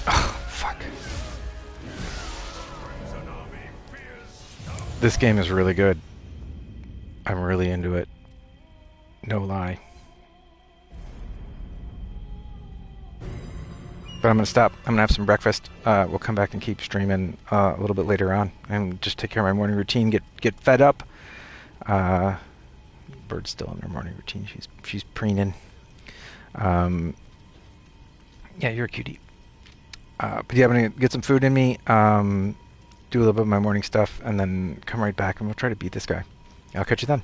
Oh, fuck. This game is really good. I'm really into it. No lie. But I'm going to stop. I'm going to have some breakfast. We'll come back and keep streaming a little bit later on. And just take care of my morning routine. Get fed up. Bird's still in her morning routine. She's preening. Yeah, you're a cutie. But yeah, I'm going to get some food in me. Do a little bit of my morning stuff. And then come right back and we'll try to beat this guy. I'll catch you then.